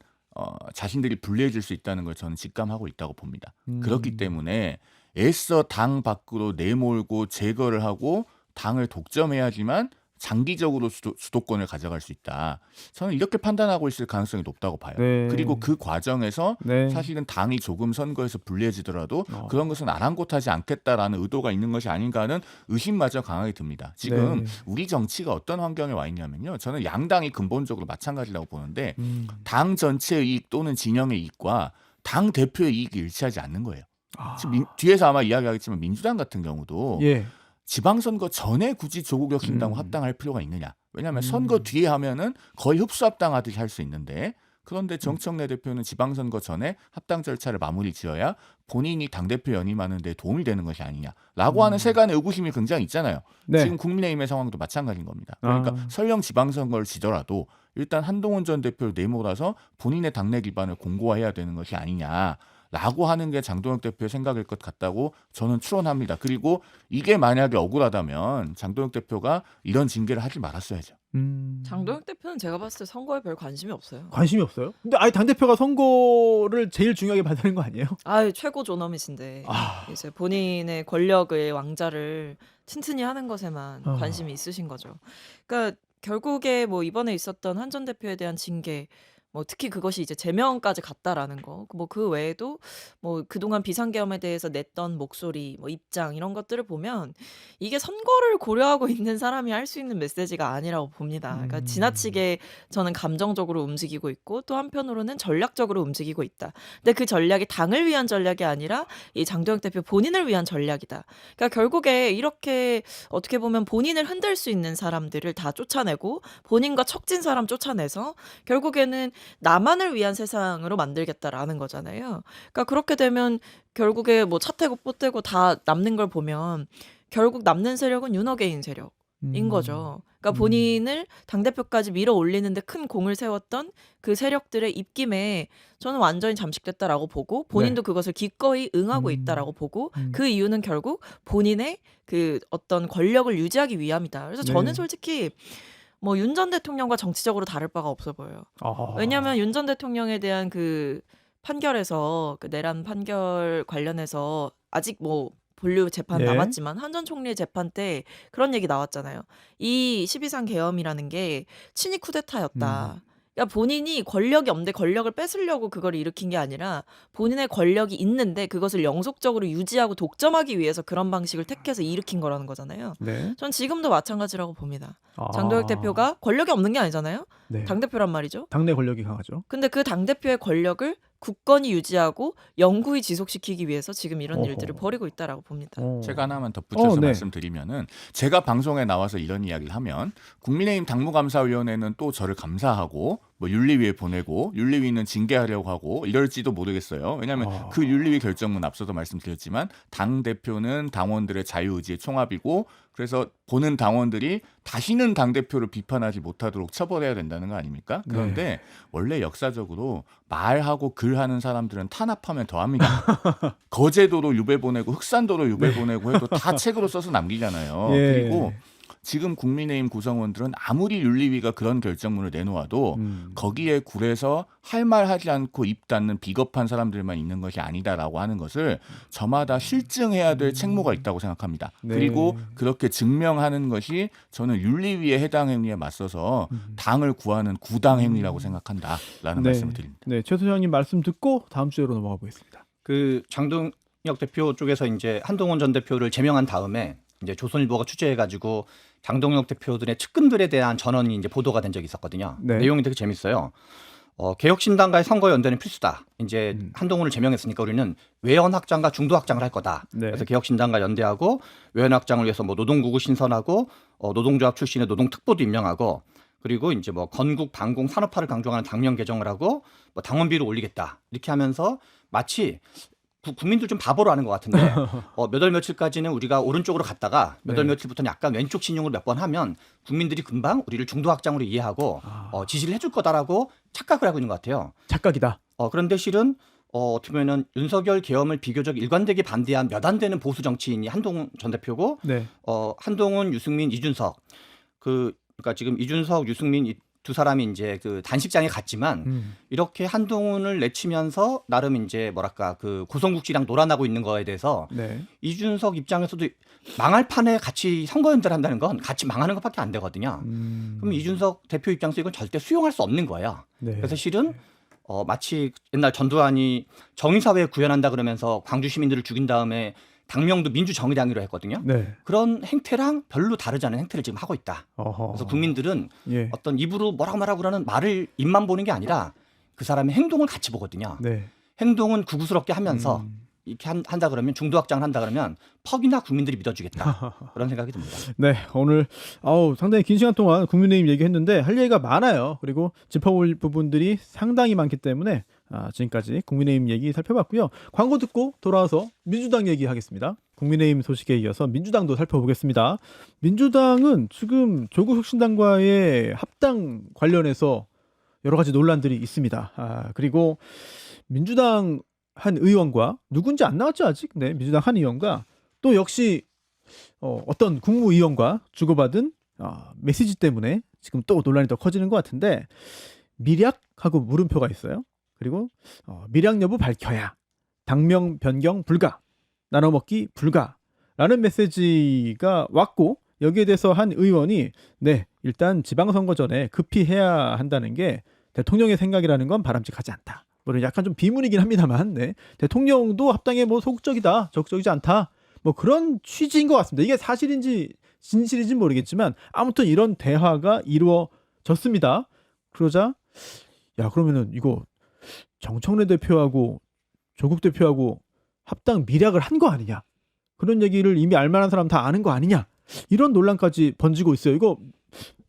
자신들이 불리해질 수 있다는 걸 저는 직감하고 있다고 봅니다. 그렇기 때문에 애써 당 밖으로 내몰고 제거를 하고 당을 독점해야지만 장기적으로 주도권을 가져갈 수 있다. 저는 이렇게 판단하고 있을 가능성이 높다고 봐요. 네. 그리고 그 과정에서 네. 사실은 당이 조금 선거에서 불리해지더라도 그런 것은 아랑곳하지 않겠다라는 의도가 있는 것이 아닌가 하는 의심마저 강하게 듭니다. 지금 네. 우리 정치가 어떤 환경에 와 있냐면요. 저는 양당이 근본적으로 마찬가지라고 보는데 당 전체의 이익 또는 진영의 이익과 당 대표의 이익이 일치하지 않는 거예요. 지금 뒤에서 아마 이야기하겠지만 민주당 같은 경우도 예. 지방선거 전에 굳이 조국 혁신당과 합당할 필요가 있느냐. 왜냐하면 선거 뒤에 하면은 거의 흡수합당하듯이 할 수 있는데, 그런데 정청래 대표는 지방선거 전에 합당 절차를 마무리 지어야 본인이 당대표 연임하는 데 도움이 되는 것이 아니냐라고 하는 세간의 의구심이 굉장히 있잖아요. 네. 지금 국민의힘의 상황도 마찬가지인 겁니다. 그러니까 설령 지방선거를 지더라도 일단 한동훈 전 대표를 내몰아서 본인의 당내 기반을 공고화해야 되는 것이 아니냐라고 하는 게 장동혁 대표의 생각일 것 같다고 저는 추론합니다. 그리고 이게 만약에 억울하다면 장동혁 대표가 이런 징계를 하지 말았어야죠. 장동혁 대표는 제가 봤을 때 선거에 별 관심이 없어요. 관심이 없어요? 근데 아예 당대표가 선거를 제일 중요하게 봐야 되는 거 아니에요? 최고 존엄이신데 아. 이제 본인의 권력의 왕자를 튼튼히 하는 것에만 아. 관심이 있으신 거죠. 그러니까 결국에 뭐 이번에 있었던 한 전 대표에 대한 징계, 뭐 특히 그것이 이제 제명까지 갔다라는 거, 뭐 그 외에도 뭐 그동안 비상계엄에 대해서 냈던 목소리, 뭐 입장, 이런 것들을 보면 이게 선거를 고려하고 있는 사람이 할 수 있는 메시지가 아니라고 봅니다. 그러니까 지나치게 저는 감정적으로 움직이고 있고, 또 한편으로는 전략적으로 움직이고 있다. 근데 그 전략이 당을 위한 전략이 아니라 이 장동혁 대표 본인을 위한 전략이다. 그러니까 결국에 이렇게 어떻게 보면 본인을 흔들 수 있는 사람들을 다 쫓아내고 본인과 척진 사람 쫓아내서 결국에는 나만을 위한 세상으로 만들겠다라는 거잖아요. 그러니까 그렇게 되면 결국에 뭐 차태고 뽀떼고 다 남는 걸 보면 결국 남는 세력은 윤어게인 세력인 거죠. 그러니까 본인을 당대표까지 밀어 올리는데 큰 공을 세웠던 그 세력들의 입김에 저는 완전히 잠식됐다라고 보고, 본인도 그것을 기꺼이 응하고 있다라고 보고, 그 이유는 결국 본인의 그 어떤 권력을 유지하기 위함이다. 그래서 저는 솔직히 뭐 윤 전 대통령과 정치적으로 다를 바가 없어 보여요. 왜냐하면 윤 전 대통령에 대한 그 판결에서, 그 내란 판결 관련해서 아직 뭐 본류 재판 네. 남았지만 한 전 총리 재판 때 그런 얘기 나왔잖아요. 이 12.3 계엄이라는 게 친위 쿠데타였다. 그러니까 본인이 권력이 없는데 권력을 뺏으려고 그걸 일으킨 게 아니라 본인의 권력이 있는데 그것을 영속적으로 유지하고 독점하기 위해서 그런 방식을 택해서 일으킨 거라는 거잖아요. 네. 전 지금도 마찬가지라고 봅니다. 장동혁 대표가 권력이 없는 게 아니잖아요. 네. 당대표란 말이죠. 당내 권력이 강하죠. 근데 그 당대표의 권력을 굳건히 유지하고 영구히 지속시키기 위해서 지금 이런 어허. 일들을 벌이고 있다라고 봅니다. 제가 하나만 덧붙여서 네. 말씀드리면은 제가 방송에 나와서 이런 이야기를 하면 국민의힘 당무감사위원회는 또 저를 감사하고 뭐 윤리위에 보내고 윤리위는 징계하려고 하고 이럴지도 모르겠어요. 왜냐하면 그 윤리위 결정문 앞서도 말씀드렸지만 당 대표는 당원들의 자유의지의 총합이고 그래서 보는 당원들이 다시는 당 대표를 비판하지 못하도록 처벌해야 된다는 거 아닙니까? 그런데 원래 역사적으로 말하고 글하는 사람들은 탄압하면 더합니다. 거제도로 유배 보내고 흑산도로 유배 보내고 해도 다 책으로 써서 남기잖아요. 예. 그리고 지금 국민의힘 구성원들은 아무리 윤리위가 그런 결정문을 내놓아도 거기에 굴해서 할 말 하지 않고 입 닫는 비겁한 사람들만 있는 것이 아니다라고 하는 것을 저마다 실증해야 될 책무가 있다고 생각합니다. 네. 그리고 그렇게 증명하는 것이 저는 윤리위의 해당 행위에 맞서서 당을 구하는 구당 행위라고 생각한다라는 네. 말씀을 드립니다. 네, 최 소장님 말씀 듣고 다음 주제로 넘어가 보겠습니다. 그 장동혁 대표 쪽에서 이제 한동훈 전 대표를 제명한 다음에 이제 조선일보가 취재해가지고 장동혁 대표들의 측근들에 대한 전원이 이제 보도가 된 적이 있었거든요. 네. 내용이 되게 재밌어요. 개혁신당과의 선거 연대는 필수다. 이제 한동훈을 제명했으니까 우리는 외연 확장과 중도 확장을 할 거다. 네. 그래서 개혁신당과 연대하고 외연 확장을 위해서 뭐 노동구구 신설하고 노동조합 출신의 노동특보도 임명하고 그리고 이제 뭐 건국 반공 산업화를 강조하는 당명 개정을 하고 뭐 당원비를 올리겠다. 이렇게 하면서 마치 국민들 좀 바보로 하는 것 같은데 몇 월 며칠까지는 우리가 오른쪽으로 갔다가 몇 월 네. 며칠부터는 약간 왼쪽 신용을 몇 번 하면 국민들이 금방 우리를 중도 확장으로 이해하고 지지를 해줄 거다라고 착각을 하고 있는 것 같아요. 착각이다. 그런데 실은 어떻게 보면은 윤석열 계엄을 비교적 일관되게 반대한 몇 안 되는 보수 정치인이 한동훈 전 대표고 네. 한동훈, 유승민, 이준석 그러니까 지금 이준석, 유승민 이 두 사람이 이제 그 단식장에 갔지만 이렇게 한동훈을 내치면서 나름 이제 뭐랄까 그 고성국지랑 놀아나고 있는 거에 대해서 네. 이준석 입장에서도 망할 판에 같이 선거연대를 한다는 건 같이 망하는 것밖에 안 되거든요. 그럼 이준석 대표 입장에서 이건 절대 수용할 수 없는 거예요. 네. 그래서 실은 마치 옛날 전두환이 정의사회 구현한다 그러면서 광주 시민들을 죽인 다음에 당명도 민주정의당으로 했거든요. 네. 그런 행태랑 별로 다르지 않은 행태를 지금 하고 있다. 어허. 그래서 국민들은 예. 어떤 입으로 뭐라고 그러는 말을 입만 보는 게 아니라 그 사람의 행동을 같이 보거든요. 네. 행동은 구구스럽게 하면서 이렇게 한다 그러면 중도 확장을 한다 그러면 퍽이나 국민들이 믿어주겠다. 그런 생각이 듭니다. 네, 오늘 상당히 긴 시간 동안 국민의힘 얘기했는데 할 얘기가 많아요. 그리고 짚어볼 부분들이 상당히 많기 때문에 지금까지 국민의힘 얘기 살펴봤고요. 광고 듣고 돌아와서 민주당 얘기하겠습니다. 국민의힘 소식에 이어서 민주당도 살펴보겠습니다. 민주당은 지금 조국 혁신당과의 합당 관련해서 여러 가지 논란들이 있습니다. 그리고 민주당 한 의원과 누군지 안 나왔죠 아직? 네, 민주당 한 의원과 또 역시 어떤 국무위원과 주고받은 메시지 때문에 지금 또 논란이 더 커지는 것 같은데 밀약하고 물음표가 있어요. 그리고 밀약 여부 밝혀야 당명 변경 불가 나눠먹기 불가라는 메시지가 왔고 여기에 대해서 한 의원이 네 일단 지방선거 전에 급히 해야 한다는 게 대통령의 생각이라는 건 바람직하지 않다. 물론 약간 좀 비문이긴 합니다만 네. 대통령도 합당에 뭐 소극적이다 적극적이지 않다 뭐 그런 취지인 것 같습니다. 이게 사실인지 진실인지 모르겠지만 아무튼 이런 대화가 이루어졌습니다. 그러자 야 그러면은 이거 정청래 대표하고 조국 대표하고 합당 밀약을 한 거 아니냐 그런 얘기를 이미 알만한 사람 다 아는 거 아니냐 이런 논란까지 번지고 있어요. 이거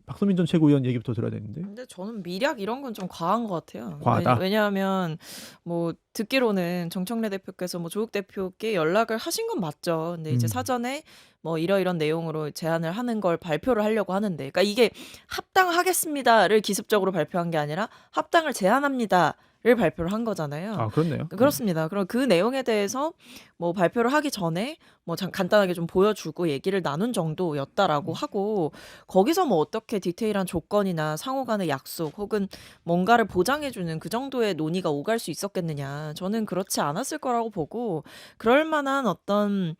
박서민 전 최고위원 얘기부터 들어야 되는데. 근데 저는 밀약 이런 건 좀 과한 것 같아요. 과하다? 왜냐하면 뭐 듣기로는 정청래 대표께서 뭐 조국 대표께 연락을 하신 건 맞죠. 근데 이제 사전에 뭐 이런 내용으로 제안을 하는 걸 발표를 하려고 하는데, 그러니까 이게 합당하겠습니다를 기습적으로 발표한 게 아니라 합당을 제안합니다. 를 발표를 한 거잖아요. 그렇네요. 그렇습니다. 그럼 그 내용에 대해서 뭐 발표를 하기 전에 뭐 간단하게 좀 보여주고 얘기를 나눈 정도였다라고 하고 거기서 뭐 어떻게 디테일한 조건이나 상호 간의 약속 혹은 뭔가를 보장해주는 그 정도의 논의가 오갈 수 있었겠느냐. 저는 그렇지 않았을 거라고 보고 그럴 만한 어떤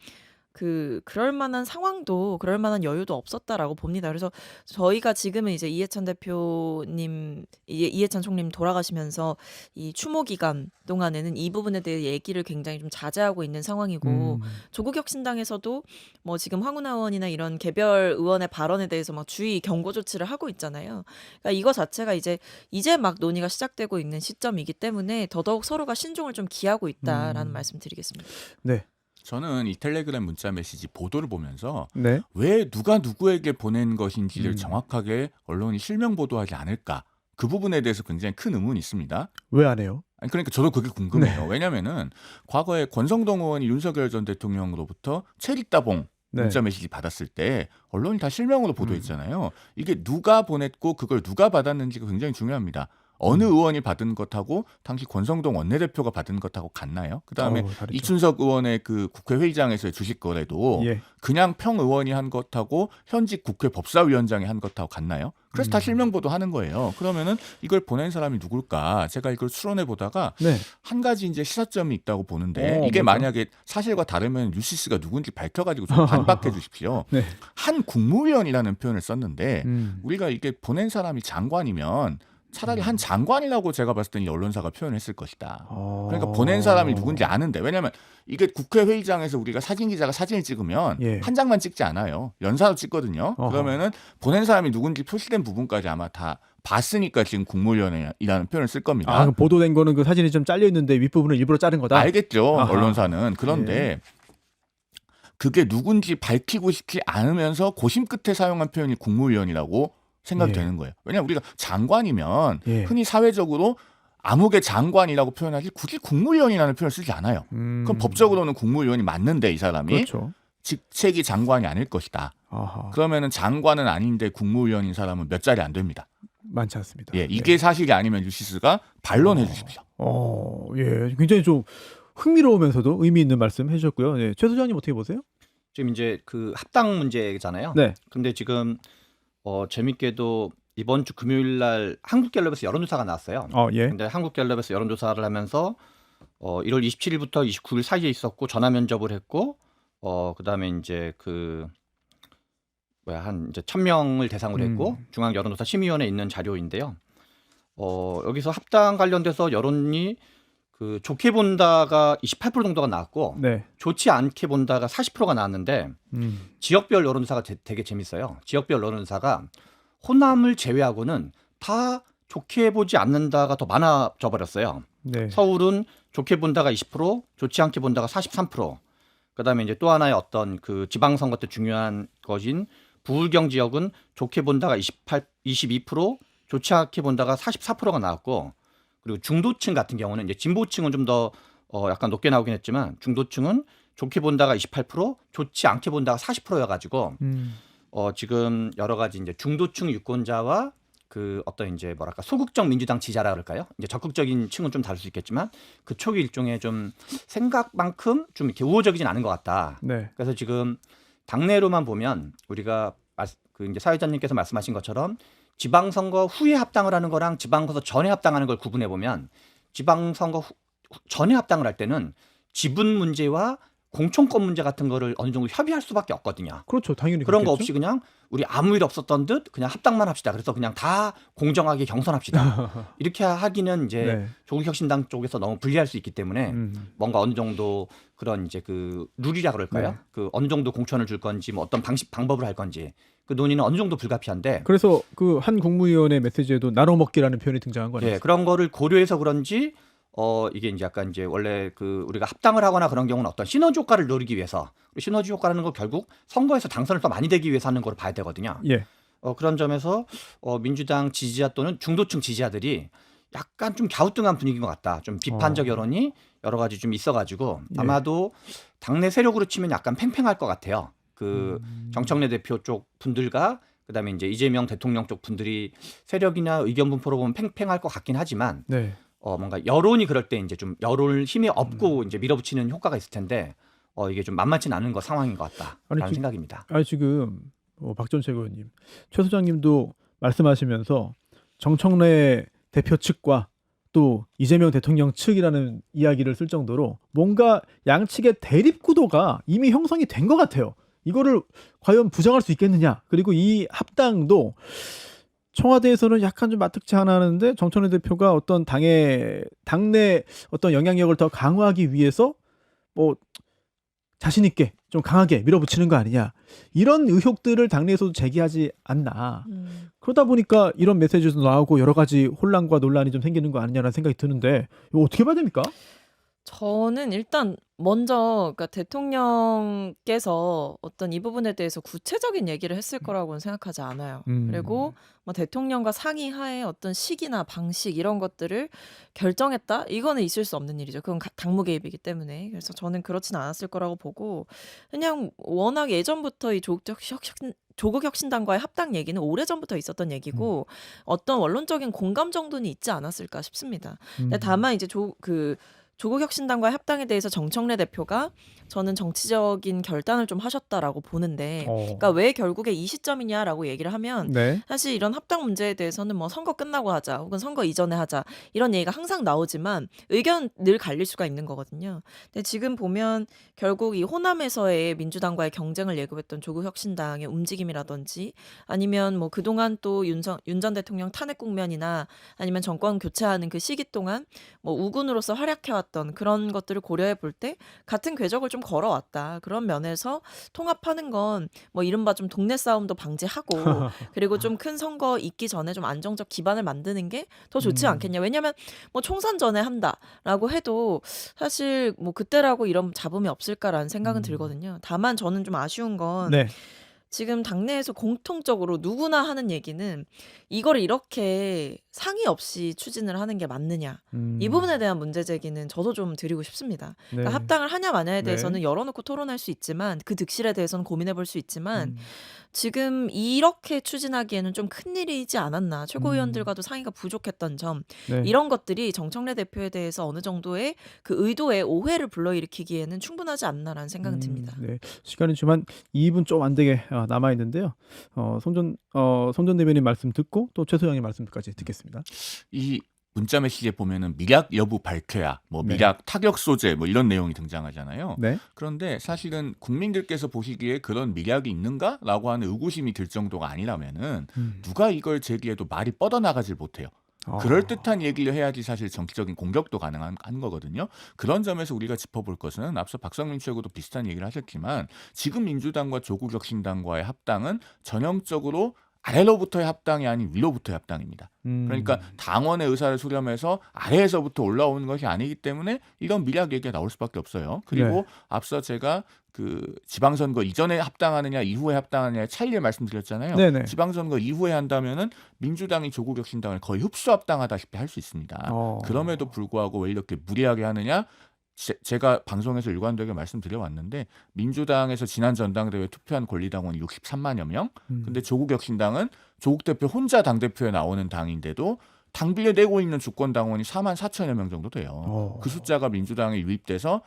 그럴 만한 상황도 그럴 만한 여유도 없었다라고 봅니다. 그래서 저희가 지금은 이제 이해찬 총리님 돌아가시면서 이 추모 기간 동안에는 이 부분에 대해 얘기를 굉장히 좀 자제하고 있는 상황이고 조국혁신당에서도 뭐 지금 황운하 의원이나 이런 개별 의원의 발언에 대해서 막 주의 경고 조치를 하고 있잖아요. 그러니까 이거 자체가 이제 막 논의가 시작되고 있는 시점이기 때문에 더더욱 서로가 신중을 좀 기하고 있다라는 말씀드리겠습니다. 네. 저는 이 텔레그램 문자 메시지 보도를 보면서 네. 왜 누가 누구에게 보낸 것인지를 정확하게 언론이 실명 보도하지 않을까? 그 부분에 대해서 굉장히 큰 의문이 있습니다. 왜 안 해요? 아니, 그러니까 저도 그게 궁금해요. 왜냐면은 과거에 권성동 의원이 윤석열 전 대통령으로부터 체리따봉 문자 메시지 받았을 때 언론이 다 실명으로 보도했잖아요. 이게 누가 보냈고 그걸 누가 받았는지가 굉장히 중요합니다. 어느 의원이 받은 것하고 당시 권성동 원내대표가 받은 것하고 같나요? 그다음에 다르죠. 이춘석 의원의 그 국회 회의장에서의 주식 거래도 예. 그냥 평 의원이 한 것하고 현직 국회 법사위원장이 한 것하고 같나요? 그래서 다 실명 보도하는 거예요. 그러면은 이걸 보낸 사람이 누굴까? 제가 이걸 추론해 보다가 네. 한 가지 이제 시사점이 있다고 보는데 이게 뭐죠? 만약에 사실과 다르면 뉴시스가 누군지 밝혀가지고 좀 반박해 주십시오. 네. 한 국무위원이라는 표현을 썼는데 우리가 이게 보낸 사람이 장관이면 차라리 한 장관이라고 제가 봤을 때는 이 언론사가 표현했을 것이다. 그러니까 보낸 사람이 누군지 아는데 왜냐하면 이게 국회 회의장에서 우리가 사진 기자가 사진을 찍으면 예. 한 장만 찍지 않아요. 연사로 찍거든요. 그러면은 보낸 사람이 누군지 표시된 부분까지 아마 다 봤으니까 지금 국무위원이라는 표현을 쓸 겁니다. 그럼 보도된 거는 그 사진이 좀 잘려 있는데 윗부분을 일부러 자른 거다. 알겠죠. 아하. 언론사는. 그런데 그게 누군지 밝히고 싶지 않으면서 고심 끝에 사용한 표현이 국무위원이라고 생각이 예. 되는 거예요. 왜냐하면 우리가 장관이면 예. 흔히 사회적으로 암흑의 장관이라고 표현하지 굳이 국무위원이라는 표현을 쓰지 않아요. 그럼 법적으로는 국무위원이 맞는데 이 사람이 그렇죠. 직책이 장관이 아닐 것이다. 아하. 그러면은 장관은 아닌데 국무위원인 사람은 몇 자리 안 됩니다. 많지 않습니다. 예, 이게 사실이 아니면 유시스가 반론해 주십시오. 예, 굉장히 좀 흥미로우면서도 의미 있는 말씀 해주셨고요. 예, 최 소장님 어떻게 보세요? 지금 이제 그 합당 문제잖아요. 네. 근데 지금 재밌게도 이번 주 금요일 날 한국갤럽에서 여론조사가 나왔어요. 예. 근데 한국갤럽에서 여론조사를 하면서 1월 27일부터 29일 사이에 있었고 전화 면접을 했고 그다음에 이제 한 이제 1,000명을 대상으로 했고 중앙 여론조사 심의위원회에 있는 자료인데요. 여기서 합당 관련돼서 여론이 그 좋게 본다가 28% 정도가 나왔고 네. 좋지 않게 본다가 40%가 나왔는데 지역별 여론조사가 되게 재밌어요. 지역별 여론조사가 호남을 제외하고는 다 좋게 보지 않는다가 더 많아져 버렸어요. 네. 서울은 좋게 본다가 20%, 좋지 않게 본다가 43%. 그다음에 이제 또 하나의 어떤 그 지방선거 때 중요한 것인 부울경 지역은 좋게 본다가 22%, 좋지 않게 본다가 44%가 나왔고, 그리고 중도층 같은 경우는 이제 진보층은 좀 더 약간 높게 나오긴 했지만 중도층은 좋게 본다가 28%, 좋지 않게 본다가 40%여가지고 지금 여러 가지 이제 중도층 유권자와 그 어떤 이제 뭐랄까 소극적 민주당 지지자라 그럴까요? 이제 적극적인 층은 좀 다를 수 있겠지만 그쪽이 일종의 좀 생각만큼 좀 이렇게 우호적이진 않은 것 같다. 네. 그래서 지금 당내로만 보면 우리가 그 이제 사회자님께서 말씀하신 것처럼 지방선거 후에 합당을 하는 거랑 지방선거 전에 합당하는 걸 구분해 보면 지방선거 전에 합당을 할 때는 지분 문제와 공천권 문제 같은 거를 어느 정도 협의할 수밖에 없거든요. 그렇죠. 당연히 그런 거 그렇겠죠? 없이 그냥 우리 아무 일 없었던 듯 그냥 합당만 합시다. 그래서 그냥 다 공정하게 경선합시다. 이렇게 하기는 이제 네. 조국혁신당 쪽에서 너무 불리할 수 있기 때문에 뭔가 어느 정도 그런 이제 그 룰이라 그럴까요? 네. 그 어느 정도 공천을 줄 건지 뭐 어떤 방법을 할 건지 그 논의는 어느 정도 불가피한데 그래서 그 한 국무위원의 메시지에도 나눠 먹기라는 표현이 등장한 거 아니에요? 예, 그런 거를 고려해서 그런지 이게 이제 약간 이제 원래 그 우리가 합당을 하거나 그런 경우는 어떤 시너지 효과를 노리기 위해서 시너지 효과라는 거 결국 선거에서 당선을 더 많이 되기 위해서 하는 걸 봐야 되거든요. 예. 그런 점에서 민주당 지지자 또는 중도층 지지자들이 약간 좀 갸우뚱한 분위기인 것 같다. 좀 비판적 여론이 여러 가지 좀 있어가지고 아마도 당내 세력으로 치면 약간 팽팽할 것 같아요. 그 정청래 대표 쪽 분들과 그다음에 이제 이재명 대통령 쪽 분들이 세력이나 의견 분포로 보면 팽팽할 것 같긴 하지만 네. 뭔가 여론이 그럴 때 이제 좀 여론을 힘에 업고 이제 밀어붙이는 효과가 있을 텐데 이게 좀 만만치는 않은 상황인 것 같다라는 생각입니다. 지금 박전책 의원님, 최 소장님도 말씀하시면서 정청래 대표 측과 또 이재명 대통령 측이라는 이야기를 쓸 정도로 뭔가 양측의 대립 구도가 이미 형성이 된 것 같아요. 이거를 과연 부정할 수 있겠느냐. 그리고 이 합당도 청와대에서는 약간 좀 마뜩지 않아 하는데 정청래 대표가 어떤 당내 어떤 영향력을 더 강화하기 위해서 뭐 자신 있게 좀 강하게 밀어붙이는 거 아니냐. 이런 의혹들을 당내에서도 제기하지 않나. 그러다 보니까 이런 메시지도 나오고 여러 가지 혼란과 논란이 좀 생기는 거 아니냐라는 생각이 드는데 이거 어떻게 봐야 됩니까? 저는 일단 먼저 그러니까 대통령께서 어떤 이 부분에 대해서 구체적인 얘기를 했을 거라고는 생각하지 않아요. 그리고 뭐 대통령과 상의하에 어떤 시기나 방식 이런 것들을 결정했다? 이거는 있을 수 없는 일이죠. 그건 당무 개입이기 때문에. 그래서 저는 그렇진 않았을 거라고 보고 그냥 워낙 예전부터 이 조국혁신당과의 합당 얘기는 오래전부터 있었던 얘기고 어떤 원론적인 공감 정도는 있지 않았을까 싶습니다. 근데 다만 이제 조국혁신당과의 합당에 대해서 정청래 대표가 저는 정치적인 결단을 좀 하셨다라고 보는데, 그러니까 왜 결국에 이 시점이냐라고 얘기를 하면 네. 사실 이런 합당 문제에 대해서는 뭐 선거 끝나고 하자 혹은 선거 이전에 하자 이런 얘기가 항상 나오지만 의견 늘 갈릴 수가 있는 거거든요. 근데 지금 보면 결국 이 호남에서의 민주당과의 경쟁을 예고했던 조국혁신당의 움직임이라든지 아니면 뭐 그동안 또 윤 전 대통령 탄핵 국면이나 아니면 정권 교체하는 그 시기 동안 뭐 우군으로서 활약해왔던 그런 것들을 고려해 볼 때 같은 궤적을 좀 걸어왔다. 그런 면에서 통합하는 건 뭐 이른바 좀 동네 싸움도 방지하고 그리고 좀 큰 선거 있기 전에 좀 안정적 기반을 만드는 게 더 좋지 않겠냐. 왜냐하면 뭐 총선 전에 한다라고 해도 사실 뭐 그때라고 이런 잡음이 없을까라는 생각은 들거든요. 다만 저는 좀 아쉬운 건 네. 지금 당내에서 공통적으로 누구나 하는 얘기는 이거를 이렇게 상의 없이 추진을 하는 게 맞느냐. 이 부분에 대한 문제 제기는 저도 좀 드리고 싶습니다. 네. 그러니까 합당을 하냐 마냐에 네. 대해서는 열어놓고 토론할 수 있지만 그 득실에 대해서는 고민해 볼 수 있지만 지금 이렇게 추진하기에는 좀 큰일이지 않았나. 최고위원들과도 상의가 부족했던 점. 네. 이런 것들이 정청래 대표에 대해서 어느 정도의 그 의도의 오해를 불러일으키기에는 충분하지 않나라는 생각은 듭니다. 네. 시간이 지금 한 2분 좀 안 되게 남아 있는데요. 손전 대변인 말씀 듣고 또 최 소장님 말씀까지 듣겠습니다. 이 문자 메시지에 보면은 미락 여부 밝혀야 뭐 네. 미락 타격 소재 뭐 이런 내용이 등장하잖아요. 네. 그런데 사실은 국민들께서 보시기에 그런 미락이 있는가라고 하는 의구심이 들 정도가 아니라면은 누가 이걸 제기해도 말이 뻗어나가질 못해요. 그럴듯한 얘기를 해야지 사실 정치적인 공격도 가능한 거거든요. 그런 점에서 우리가 짚어볼 것은 앞서 박성민 최고도 비슷한 얘기를 하셨지만 지금 민주당과 조국혁신당과의 합당은 전형적으로 아래로부터의 합당이 아닌 위로부터의 합당입니다. 그러니까 당원의 의사를 수렴해서 아래에서부터 올라오는 것이 아니기 때문에 이런 미락 얘기가 나올 수밖에 없어요. 그리고 네. 앞서 제가 그 지방선거 이전에 합당하느냐 이후에 합당하느냐의 차이를 말씀드렸잖아요. 네네. 지방선거 이후에 한다면은 민주당이 조국혁신당을 거의 흡수 합당하다시피 할 수 있습니다. 그럼에도 불구하고 왜 이렇게 무리하게 하느냐? 제가 방송에서 일관되게 말씀드려왔는데 민주당에서 지난 전당대회 투표한 권리당원이 63만여 명. 근데 조국혁신당은 조국 대표 혼자 당대표에 나오는 당인데도 당비에 내고 있는 주권당원이 4만 4천여 명 정도 돼요. 그 숫자가 민주당에 유입돼서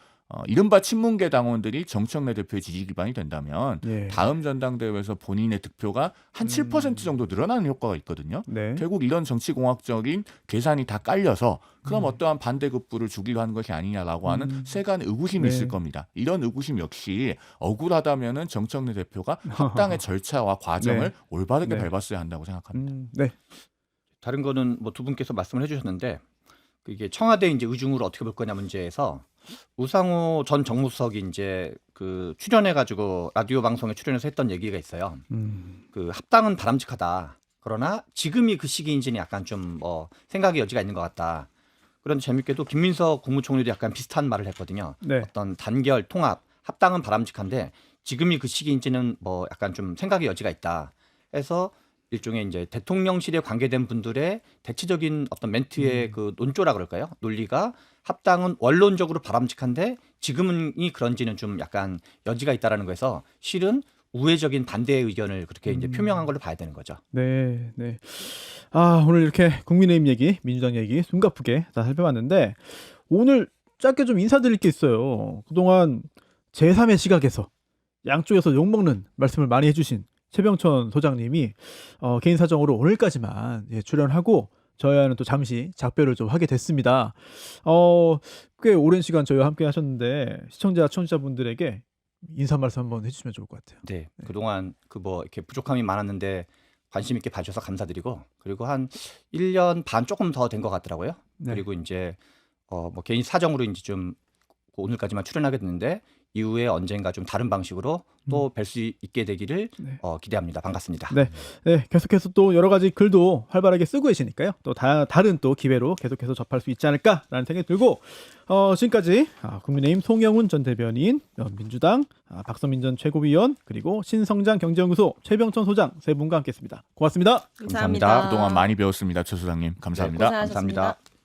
이른바 친문계 당원들이 정청래 대표의 지지 기반이 된다면 예. 다음 전당대회에서 본인의 득표가 한 7% 정도 늘어나는 효과가 있거든요. 네. 결국 이런 정치공학적인 계산이 다 깔려서 그럼 어떠한 반대급부를 주기로 하는 것이 아니냐라고 하는 세간의 의구심이 네. 있을 겁니다. 이런 의구심 역시 억울하다면은 정청래 대표가 합당의 절차와 과정을 네. 올바르게 네. 밟았어야 한다고 생각합니다. 네. 다른 거는 뭐 두 분께서 말씀을 해주셨는데 이게 청와대 이제 의중으로 어떻게 볼 거냐 문제에서 우상호 전 정무수석이 이제 그 출연해가지고 라디오 방송에 출연해서 했던 얘기가 있어요. 그 합당은 바람직하다. 그러나 지금이 그 시기인지는 약간 좀 뭐 생각의 여지가 있는 것 같다. 그런데 재밌게도 김민석 국무총리도 약간 비슷한 말을 했거든요. 네. 어떤 단결, 통합, 합당은 바람직한데 지금이 그 시기인지는 뭐 약간 좀 생각의 여지가 있다. 해서 일종의 이제 대통령실에 관계된 분들의 대체적인 어떤 멘트의 그 논조라 그럴까요? 논리가 합당은 원론적으로 바람직한데 지금이 그런지는 좀 약간 여지가 있다라는 거에서 실은 우회적인 반대의 의견을 그렇게 이제 표명한 걸로 봐야 되는 거죠. 네, 네. 오늘 이렇게 국민의힘 얘기, 민주당 얘기 숨가쁘게 다 살펴봤는데 오늘 짧게 좀 인사드릴 게 있어요. 그동안 제3의 시각에서 양쪽에서 욕먹는 말씀을 많이 해주신 최병천 소장님이 개인 사정으로 오늘까지만 출연하고 저희와는 또 잠시 작별을 좀 하게 됐습니다. 꽤 오랜 시간 저희와 함께 하셨는데 시청자, 청취자분들에게 인사 말씀 한번 해주시면 좋을 것 같아요. 네, 그동안 이렇게 부족함이 많았는데 관심 있게 봐주셔서 감사드리고, 그리고 한 1년 반 조금 더 된 것 같더라고요. 네. 그리고 이제 뭐 개인 사정으로 이제 좀 오늘까지만 출연하게 됐는데 이후에 언젠가 좀 다른 방식으로 또 뵐 수 있게 되기를 네. 기대합니다. 반갑습니다. 네, 계속해서 또 여러 가지 글도 활발하게 쓰고 계시니까요. 또 다른 또 기회로 계속해서 접할 수 있지 않을까라는 생각이 들고, 지금까지 국민의힘 송영훈 전 대변인, 민주당 박서민 전 최고위원, 그리고 신성장 경제연구소 최병천 소장 세 분과 함께했습니다. 고맙습니다. 감사합니다. 그동안 많이 배웠습니다. 최 소장님. 감사합니다. 고생하셨습니다. 감사합니다.